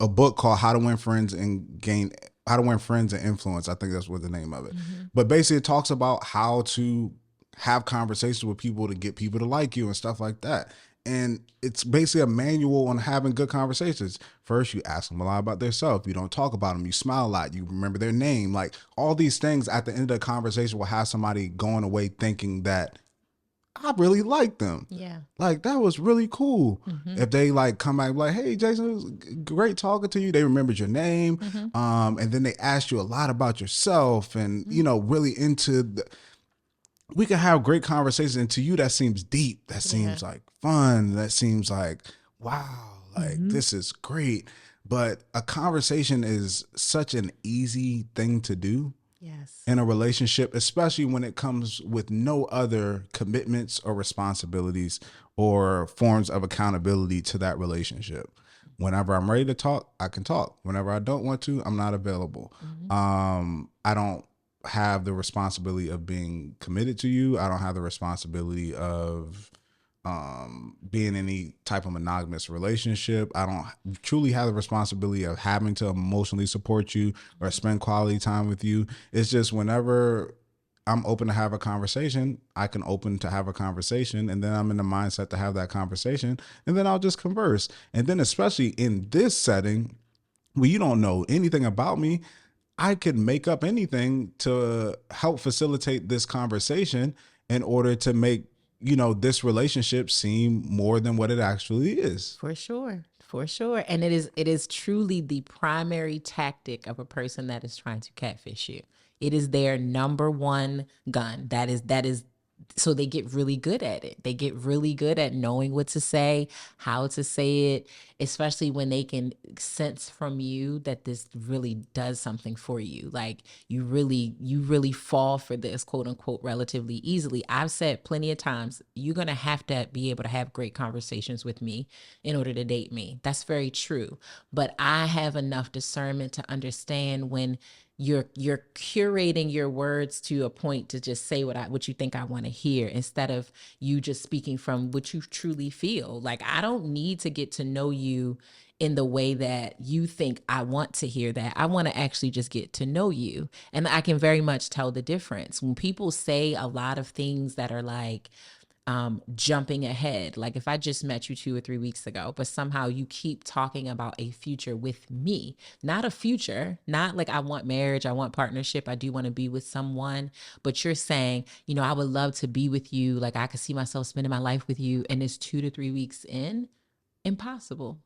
book called How to Win Friends and Influence. I think that's what the name of it. But basically it talks about how to have conversations with people to get people to like you and stuff like that. And it's basically a manual on having good conversations. First, you ask them a lot about themselves. You don't talk about them. You smile a lot. You remember their name. Like, all these things at the end of the conversation will have somebody going away thinking that I really like them. Yeah. Like, that was really cool. If they like come back like, hey, Jason, it was great talking to you. They remembered your name. And then they asked you a lot about yourself and, really into we can have great conversations, and to you that seems deep, that Yeah. seems like fun, that seems like wow, like this is great. But a conversation is such an easy thing to do Yes. in a relationship, especially when it comes with no other commitments or responsibilities or forms of accountability to that relationship. Whenever I'm ready to talk, I can talk. Whenever I don't want to, I'm not available. I don't have the responsibility of being committed to you. I don't have the responsibility of being in any type of monogamous relationship. I don't truly have the responsibility of having to emotionally support you or spend quality time with you. It's just whenever I'm open to have a conversation, I can open to have a conversation, and then I'm in the mindset to have that conversation, and then I'll just converse. And then especially in this setting where you don't know anything about me, I can make up anything to help facilitate this conversation in order to make, this relationship seem more than what it actually is. For sure. For sure. And it is truly the primary tactic of a person that is trying to catfish you. It is their number one gun. That is so they get really good at it. They get really good at knowing what to say, how to say it, especially when they can sense from you that this really does something for you. Like you really fall for this, quote unquote, relatively easily. I've said plenty of times, you're going to have to be able to have great conversations with me in order to date me. That's very true. But I have enough discernment to understand when you're curating your words to a point to just say what you think I want to hear, instead of you just speaking from what you truly feel. Like, I don't need to get to know you in the way that you think I want to hear that. I want to actually just get to know you. And I can very much tell the difference when people say a lot of things that are like, jumping ahead. Like, if I just met you 2 or 3 weeks ago, but somehow you keep talking about a future with me, not a future, not like I want marriage, I want partnership, I do want to be with someone, but you're saying, I would love to be with you. Like, I could see myself spending my life with you. And it's 2 to 3 weeks in, impossible.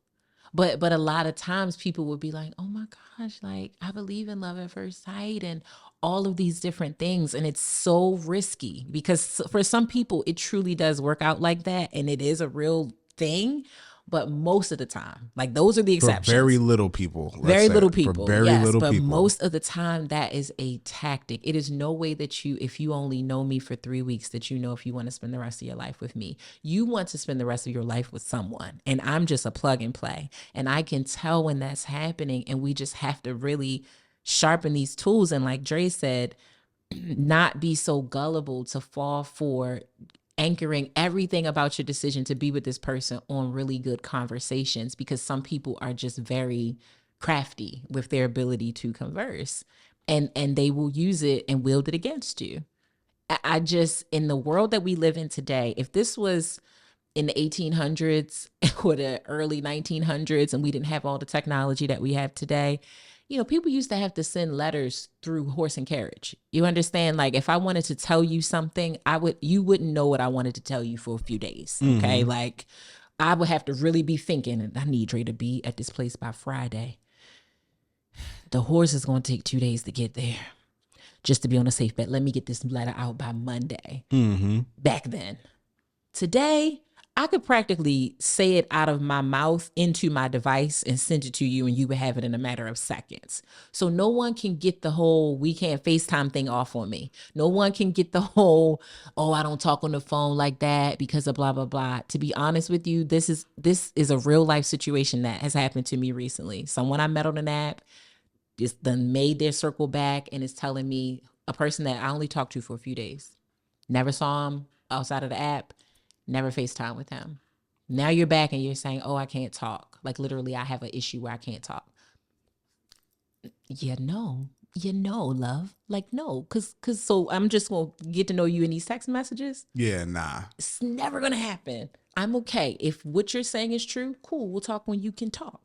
But a lot of times people would be like, oh my gosh, like, I believe in love at first sight and all of these different things. And it's so risky because for some people, it truly does work out like that. And it is a real thing. But most of the time, like, those are the For very exceptions. little people, let's Very say. little For people, very yes. little But people. most of the time, that is a tactic. It is no way that if you only know me for 3 weeks, that if you want to spend the rest of your life with me. You want to spend the rest of your life with someone. And I'm just a plug and play. And I can tell when that's happening. And we just have to really sharpen these tools. And like Dre said, not be so gullible to fall for anchoring everything about your decision to be with this person on really good conversations, because some people are just very crafty with their ability to converse, and they will use it and wield it against you. I just, in the world that we live in today, if this was in the 1800s or the early 1900s and we didn't have all the technology that we have today, people used to have to send letters through horse and carriage. You understand? Like, if I wanted to tell you something, you wouldn't know what I wanted to tell you for a few days. Okay. Mm-hmm. Like, I would have to really be thinking, and I need Dre to be at this place by Friday. The horse is going to take 2 days to get there. Just to be on a safe bet, let me get this letter out by Monday. Mm-hmm. Back then. Today, I could practically say it out of my mouth into my device and send it to you, and you would have it in a matter of seconds. So no one can get the whole we can't FaceTime thing off on me. No one can get the whole, oh, I don't talk on the phone like that because of blah, blah, blah. To be honest with you, this is a real life situation that has happened to me recently. Someone I met on an app just then made their circle back and is telling me, a person that I only talked to for a few days, never saw him outside of the app, never FaceTime with him. Now you're back and you're saying, oh, I can't talk. Like, literally, I have an issue where I can't talk. No, love. Like, no, because so I'm just going to get to know you in these text messages? Yeah, nah. It's never going to happen. I'm okay. If what you're saying is true, cool, we'll talk when you can talk.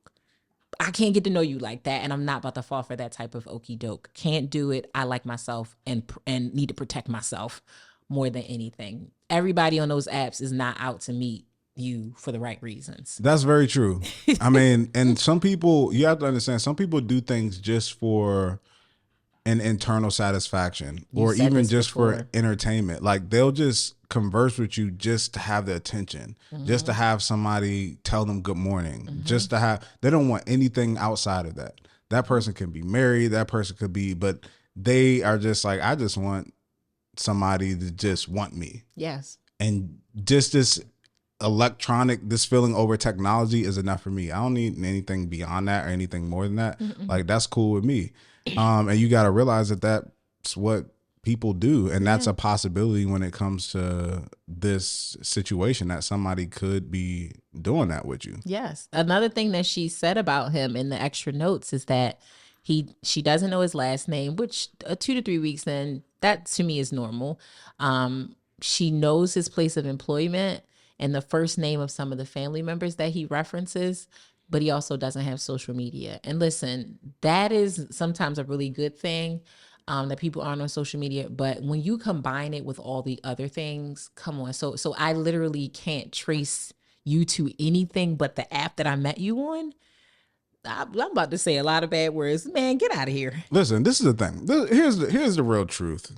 I can't get to know you like that, and I'm not about to fall for that type of okey doke. Can't do it. I like myself and need to protect myself more than anything. Everybody on those apps is not out to meet you for the right reasons. That's very true. I mean, and some people, you have to understand, some people do things just for and internal satisfaction, You or said even this just for before. entertainment. Like they'll just converse with you just to have the attention, just to have somebody tell them good morning, just to have, they don't want anything outside of that. That person can be married, that person could be, but they are just like, I just want somebody to just want me. Yes. And just this this feeling over technology is enough for me. I don't need anything beyond that or anything more than that. Like that's cool with me. And you got to realize that that's what people do, and that's a possibility when it comes to this situation, that somebody could be doing that with you. Yes. Another thing that she said about him in the extra notes is that she doesn't know his last name, which 2 to 3 weeks then, that to me is normal. She knows his place of employment and the first name of some of the family members that he references, but he also doesn't have social media. And listen, that is sometimes a really good thing, that people aren't on social media. But when you combine it with all the other things, come on. So I literally can't trace you to anything but the app that I met you on. I'm about to say a lot of bad words. Man, get out of here. Listen, this is the thing. Here's the real truth.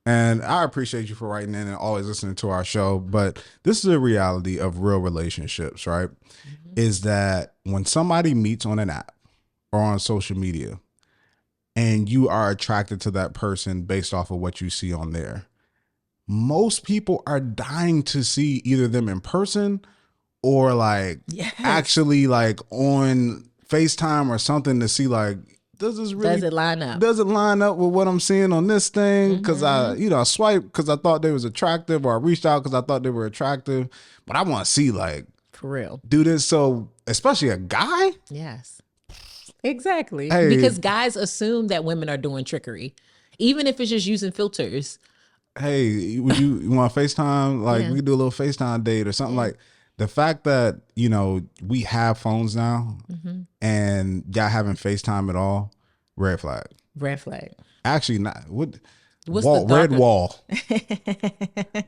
And I appreciate you for writing in and always listening to our show. But this is the reality of real relationships, right? Is that when somebody meets on an app or on social media and you are attracted to that person based off of what you see on there, most people are dying to see either them in person or like actually like on FaceTime or something to see like, does it line up? Does it line up with what I'm seeing on this thing? Because I swiped because I thought they was attractive, or I reached out because I thought they were attractive. But I want to see like, for real, do this. So especially a guy. Yes, exactly. Hey, because guys assume that women are doing trickery, even if it's just using filters. Hey, you want FaceTime? Like we could do a little FaceTime date or something. Like the fact that, we have phones now and y'all having FaceTime at all, red flag. Red flag. Actually, not. What's the red wall?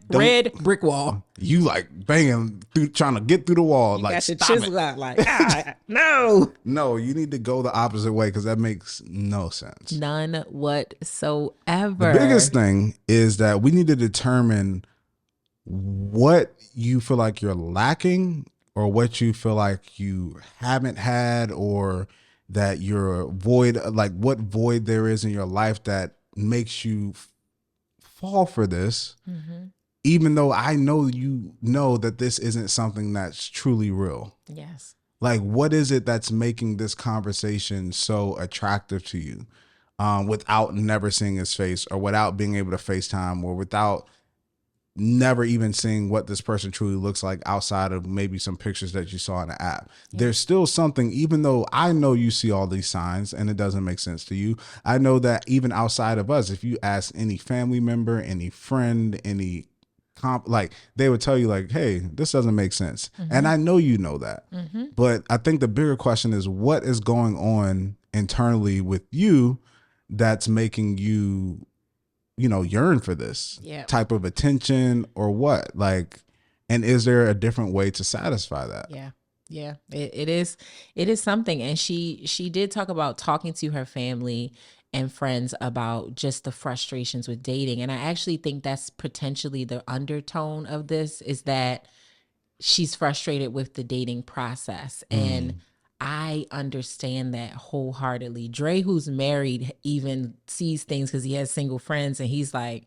Red brick wall. You like banging through, trying to get through the wall. You like, got your stop chisel it. out like, no. No, you need to go the opposite way because that makes no sense. None whatsoever. The biggest thing is that we need to determine what you feel like you're lacking, or what you feel like you haven't had, or that you're void, like what void there is in your life that makes you fall for this, even though I know that this isn't something that's truly real. Yes. Like, what is it that's making this conversation so attractive to you, without never seeing his face, or without being able to FaceTime, or without never even seeing what this person truly looks like outside of maybe some pictures that you saw in the app? There's still something, even though I know you see all these signs and it doesn't make sense to you. I know that even outside of us, if you ask any family member, any friend, any like they would tell you like, hey, this doesn't make sense. And I know you know that. But I think the bigger question is, what is going on internally with you that's making you yearn for this type of attention, or what? Like, and is there a different way to satisfy that? Yeah, it is something. And she did talk about talking to her family and friends about just the frustrations with dating. And I actually think that's potentially the undertone of this, is that she's frustrated with the dating process. And I understand that wholeheartedly. Dre, who's married, even sees things because he has single friends, and he's like,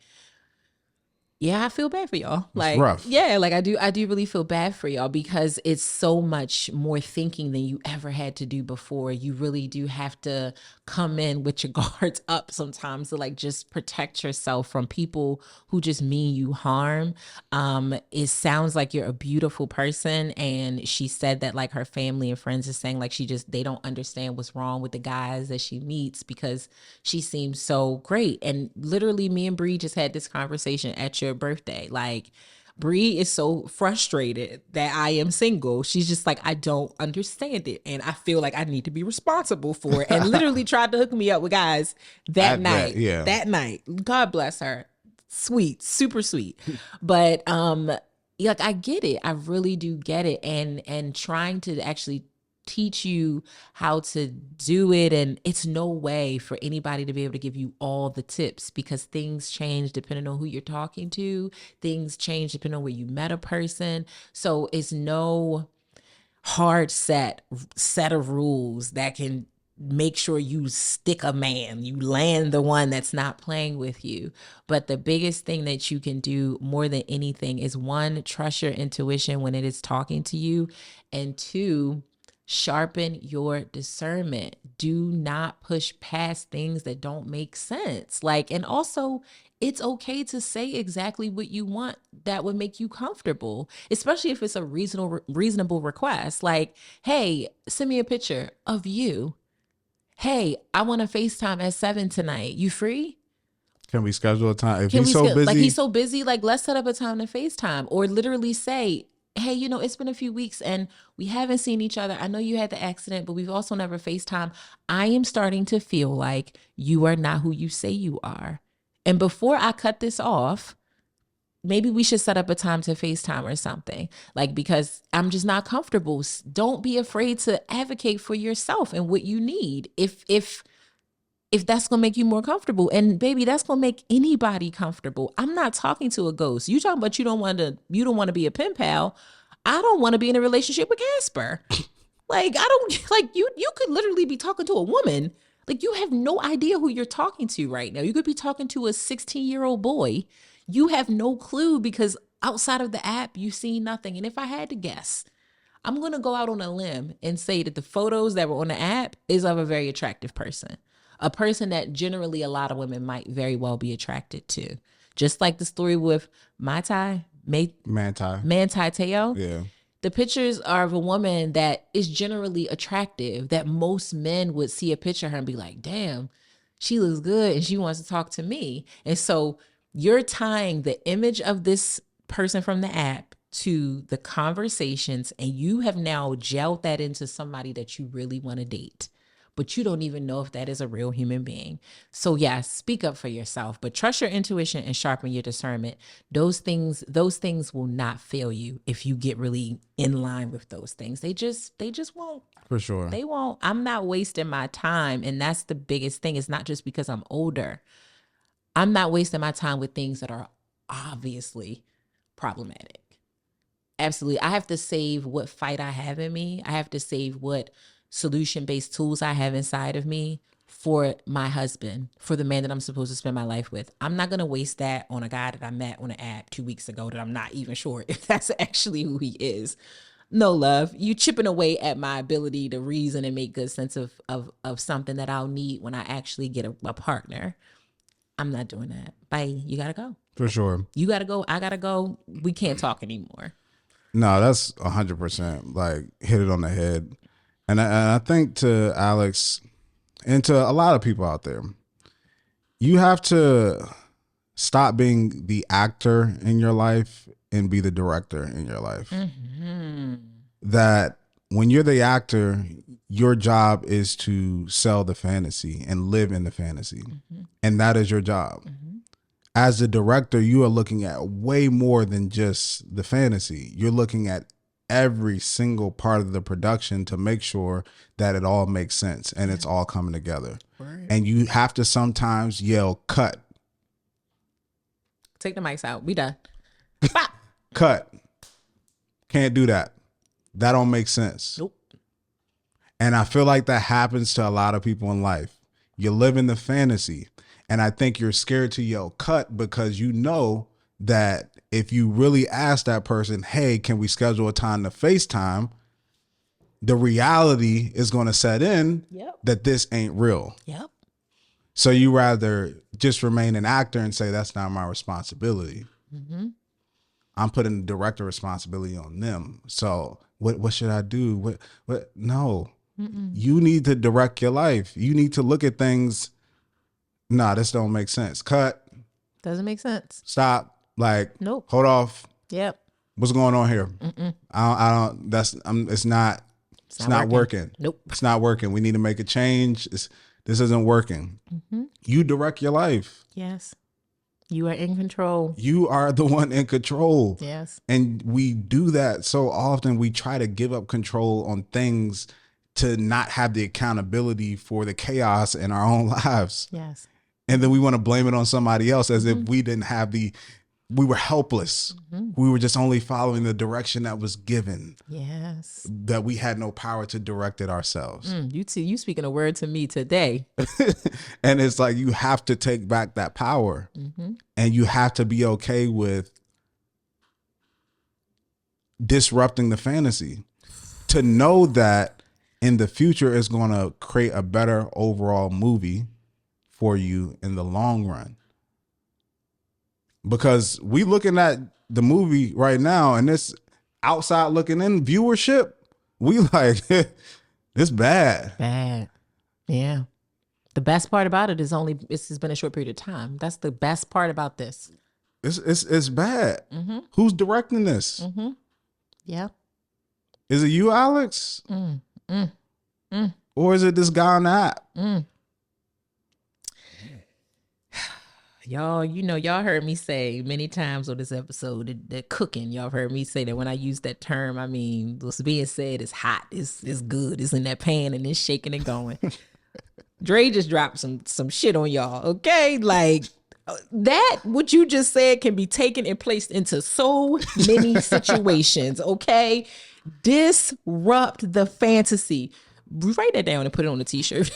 yeah, I feel bad for y'all. Like, rough. Yeah, like I do really feel bad for y'all, because it's so much more thinking than you ever had to do before. You really do have to come in with your guards up sometimes to like just protect yourself from people who just mean you harm. It sounds like you're a beautiful person. And she said that like her family and friends are saying like they don't understand what's wrong with the guys that she meets, because she seems so great. And literally me and Bree just had this conversation at your birthday. Like, Bree is so frustrated that I am single. She's just like, I don't understand it, and I feel like I need to be responsible for it. And literally tried to hook me up with guys that night. That night. God bless her. Sweet, super sweet. But like, I get it. I really do get it. And trying to actually teach you how to do it. And it's no way for anybody to be able to give you all the tips, because things change depending on who you're talking to. Things change depending on where you met a person. So it's no hard set of rules that can make sure you stick a man, you land the one that's not playing with you. But the biggest thing that you can do more than anything is, one, trust your intuition when it is talking to you, and two, sharpen your discernment. Do not push past things that don't make sense. Like, and also, it's okay to say exactly what you want that would make you comfortable, especially if it's a reasonable request. Like, hey, send me a picture of you. Hey, I want to FaceTime at 7 tonight. You free? Can we schedule a time? If he's so busy, like, he's so busy, like, let's set up a time to FaceTime. Or literally say, hey, you know, it's been a few weeks and we haven't seen each other. I know you had the accident, but we've also never FaceTime. I am starting to feel like you are not who you say you are. And before I cut this off, maybe we should set up a time to FaceTime or something. Like, because I'm just not comfortable. Don't be afraid to advocate for yourself and what you need. If that's going to make you more comfortable. And baby, that's going to make anybody comfortable. I'm not talking to a ghost. You talking about you don't want to be a pen pal. I don't want to be in a relationship with Casper. Like, I don't, like, you could literally be talking to a woman. Like, you have no idea who you're talking to right now. You could be talking to a 16-year-old boy. You have no clue, because outside of the app, you've seen nothing. And if I had to guess, I'm going to go out on a limb and say that the photos that were on the app is of a very attractive person. A person that generally a lot of women might very well be attracted to. Just like the story with Manti Te'o. Yeah. The pictures are of a woman that is generally attractive, that most men would see a picture of her and be like, damn, she looks good and she wants to talk to me. And so you're tying the image of this person from the app to the conversations, and you have now gelled that into somebody that you really want to date, but you don't even know if that is a real human being. So yes, speak up for yourself, but trust your intuition and sharpen your discernment. Those things will not fail you if you get really in line with those things. They just won't. For sure. They won't. I'm not wasting my time. And that's the biggest thing. It's not just because I'm older. I'm not wasting my time with things that are obviously problematic. Absolutely. I have to save what fight I have in me. I have to save what solution-based tools I have inside of me for my husband, for the man that I'm supposed to spend my life with. I'm not going to waste that on a guy that I met on an app 2 weeks ago that I'm not even sure if that's actually who he is. No, love, you chipping away at my ability to reason and make good sense of something that I'll need when I actually get a partner. I'm not doing that. Bye. You got to go. For sure. You got to go. I got to go. We can't talk anymore. No, that's 100%. Like, hit it on the head. And I think to Alex and to a lot of people out there, you have to stop being the actor in your life and be the director in your life. Mm-hmm. That when you're the actor, your job is to sell the fantasy and live in the fantasy. Mm-hmm. And that is your job. Mm-hmm. As the director, you are looking at way more than just the fantasy. You're looking at every single part of the production to make sure that it all makes sense and it's all coming together. Right. And you have to sometimes yell, cut. Take the mics out. We done. Cut. Can't do that. That don't make sense. Nope. And I feel like that happens to a lot of people in life. You live in the fantasy. And I think you're scared to yell cut because you know that if you really ask that person, hey, can we schedule a time to FaceTime? The reality is going to set in that this ain't real. Yep. So you rather just remain an actor and say, that's not my responsibility. Mm-hmm. I'm putting the director responsibility on them. So what should I do? What? No. Mm-mm. You need to direct your life. You need to look at things. Nah, this don't make sense. Cut. Doesn't make sense. Stop. Like, nope. Hold off. Yep. What's going on here? Mm-mm. I don't. It's not working. Nope. It's not working. We need to make a change. This isn't working. Mm-hmm. You direct your life. Yes. You are in control. You are the one in control. Yes. And we do that so often. We try to give up control on things to not have the accountability for the chaos in our own lives. Yes. And then we want to blame it on somebody else as if we didn't have we were helpless. We were just only following the direction that was given. Yes. That we had no power to direct it ourselves. You speaking a word to me today. And it's like, you have to take back that power, and you have to be okay with disrupting the fantasy to know that in the future is going to create a better overall movie for you in the long run. Because we looking at the movie right now, and this outside looking in viewership, we like, it's bad. Bad. Yeah. The best part about it is this has been a short period of time. That's the best part about this. It's bad. Who's directing this? Yeah. Is it you, Alex? Or is it this guy on the app? Y'all, y'all heard me say many times on this episode that cooking, y'all heard me say that when I use that term, I mean, what's being said is hot, it's good, it's in that pan and it's shaking and going. Dre just dropped some shit on y'all, okay? Like, that, what you just said can be taken and placed into so many situations, okay? Disrupt the fantasy. Write that down and put it on a t-shirt.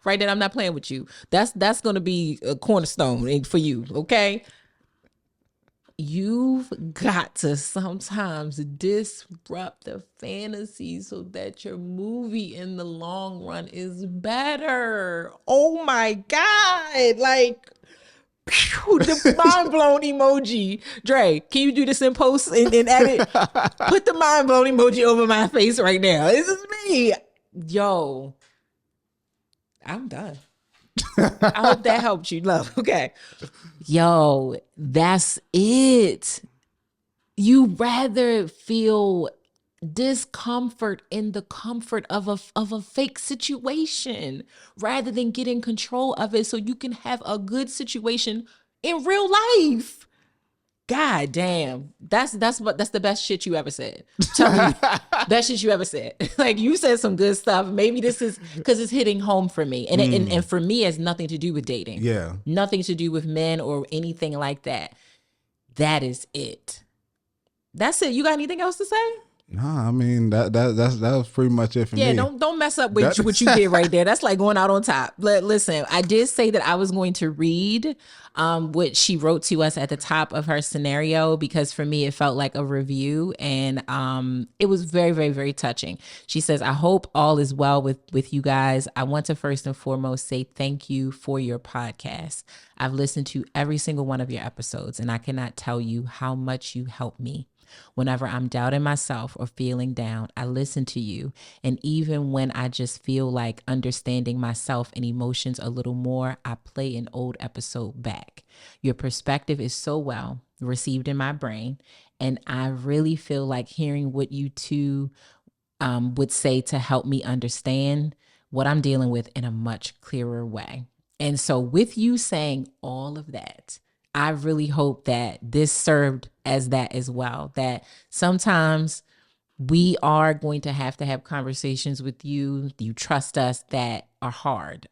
Right, that I'm not playing with you. That's going to be a cornerstone for you, okay? You've got to sometimes disrupt the fantasy so that your movie in the long run is better. Oh my God. Like, the mind blown emoji. Dre, can you do this in post and edit? Put the mind blown emoji over my face right now. This is me. Yo. I'm done. I hope that helped you, love. Okay. Yo, that's it. You rather feel discomfort in the comfort of a fake situation rather than get in control of it so you can have a good situation in real life. God damn. That's the best shit you ever said. Tell me, best shit you ever said. Like, you said some good stuff. Maybe this is because it's hitting home for me. And and for me, it has nothing to do with dating. Yeah. Nothing to do with men or anything like that. That is it. That's it. You got anything else to say? Nah, I mean, that was pretty much it for me. Yeah, don't mess up with what you did right there. That's like going out on top. Listen, I did say that I was going to read what she wrote to us at the top of her scenario, because for me it felt like a review, and it was very, very, very touching. She says, I hope all is well with you guys. I want to first and foremost say thank you for your podcast. I've listened to every single one of your episodes, and I cannot tell you how much you help me. Whenever I'm doubting myself or feeling down, I listen to you. And even when I just feel like understanding myself and emotions a little more, I play an old episode back. Your perspective is so well received in my brain. And I really feel like hearing what you two would say to help me understand what I'm dealing with in a much clearer way. And so with you saying all of that, I really hope that this served as that as well, that sometimes we are going to have conversations with you. You trust us that are hard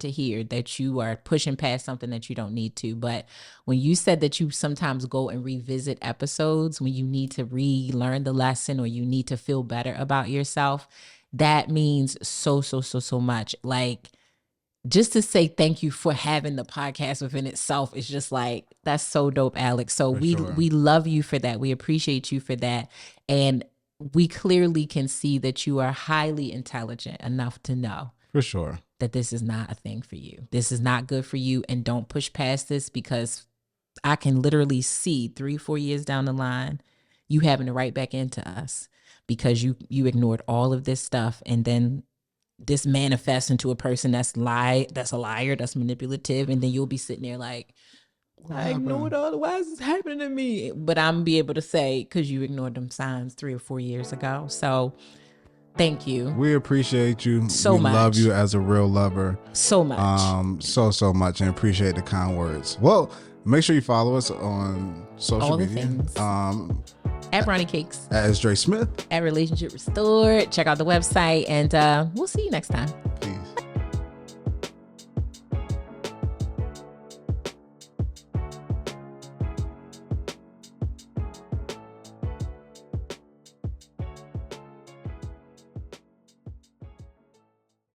to hear, that you are pushing past something that you don't need to. But when you said that you sometimes go and revisit episodes when you need to relearn the lesson or you need to feel better about yourself, that means so much. Like, just to say thank you for having the podcast within itself is just like, that's so dope, Alex. So we love you for that. We appreciate you for that. And we clearly can see that you are highly intelligent enough to know for sure that this is not a thing for you. This is not good for you. And don't push past this, because I can literally see 3-4 years down the line, you having to write back into us because you ignored all of this stuff. And then this manifests into a person that's a liar, that's manipulative, and then you'll be sitting there like, I ignored all. Why is this happening to me? But I'm be able to say, because you ignored them signs 3 or 4 years ago. So thank you. We appreciate you so much. We love you as a real lover so much. So much, and appreciate the kind words. Well, make sure you follow us on social all media. The things. At Brownie Cakes. At S. Dre Smith. At Relationship Restored. Check out the website, and we'll see you next time. Peace.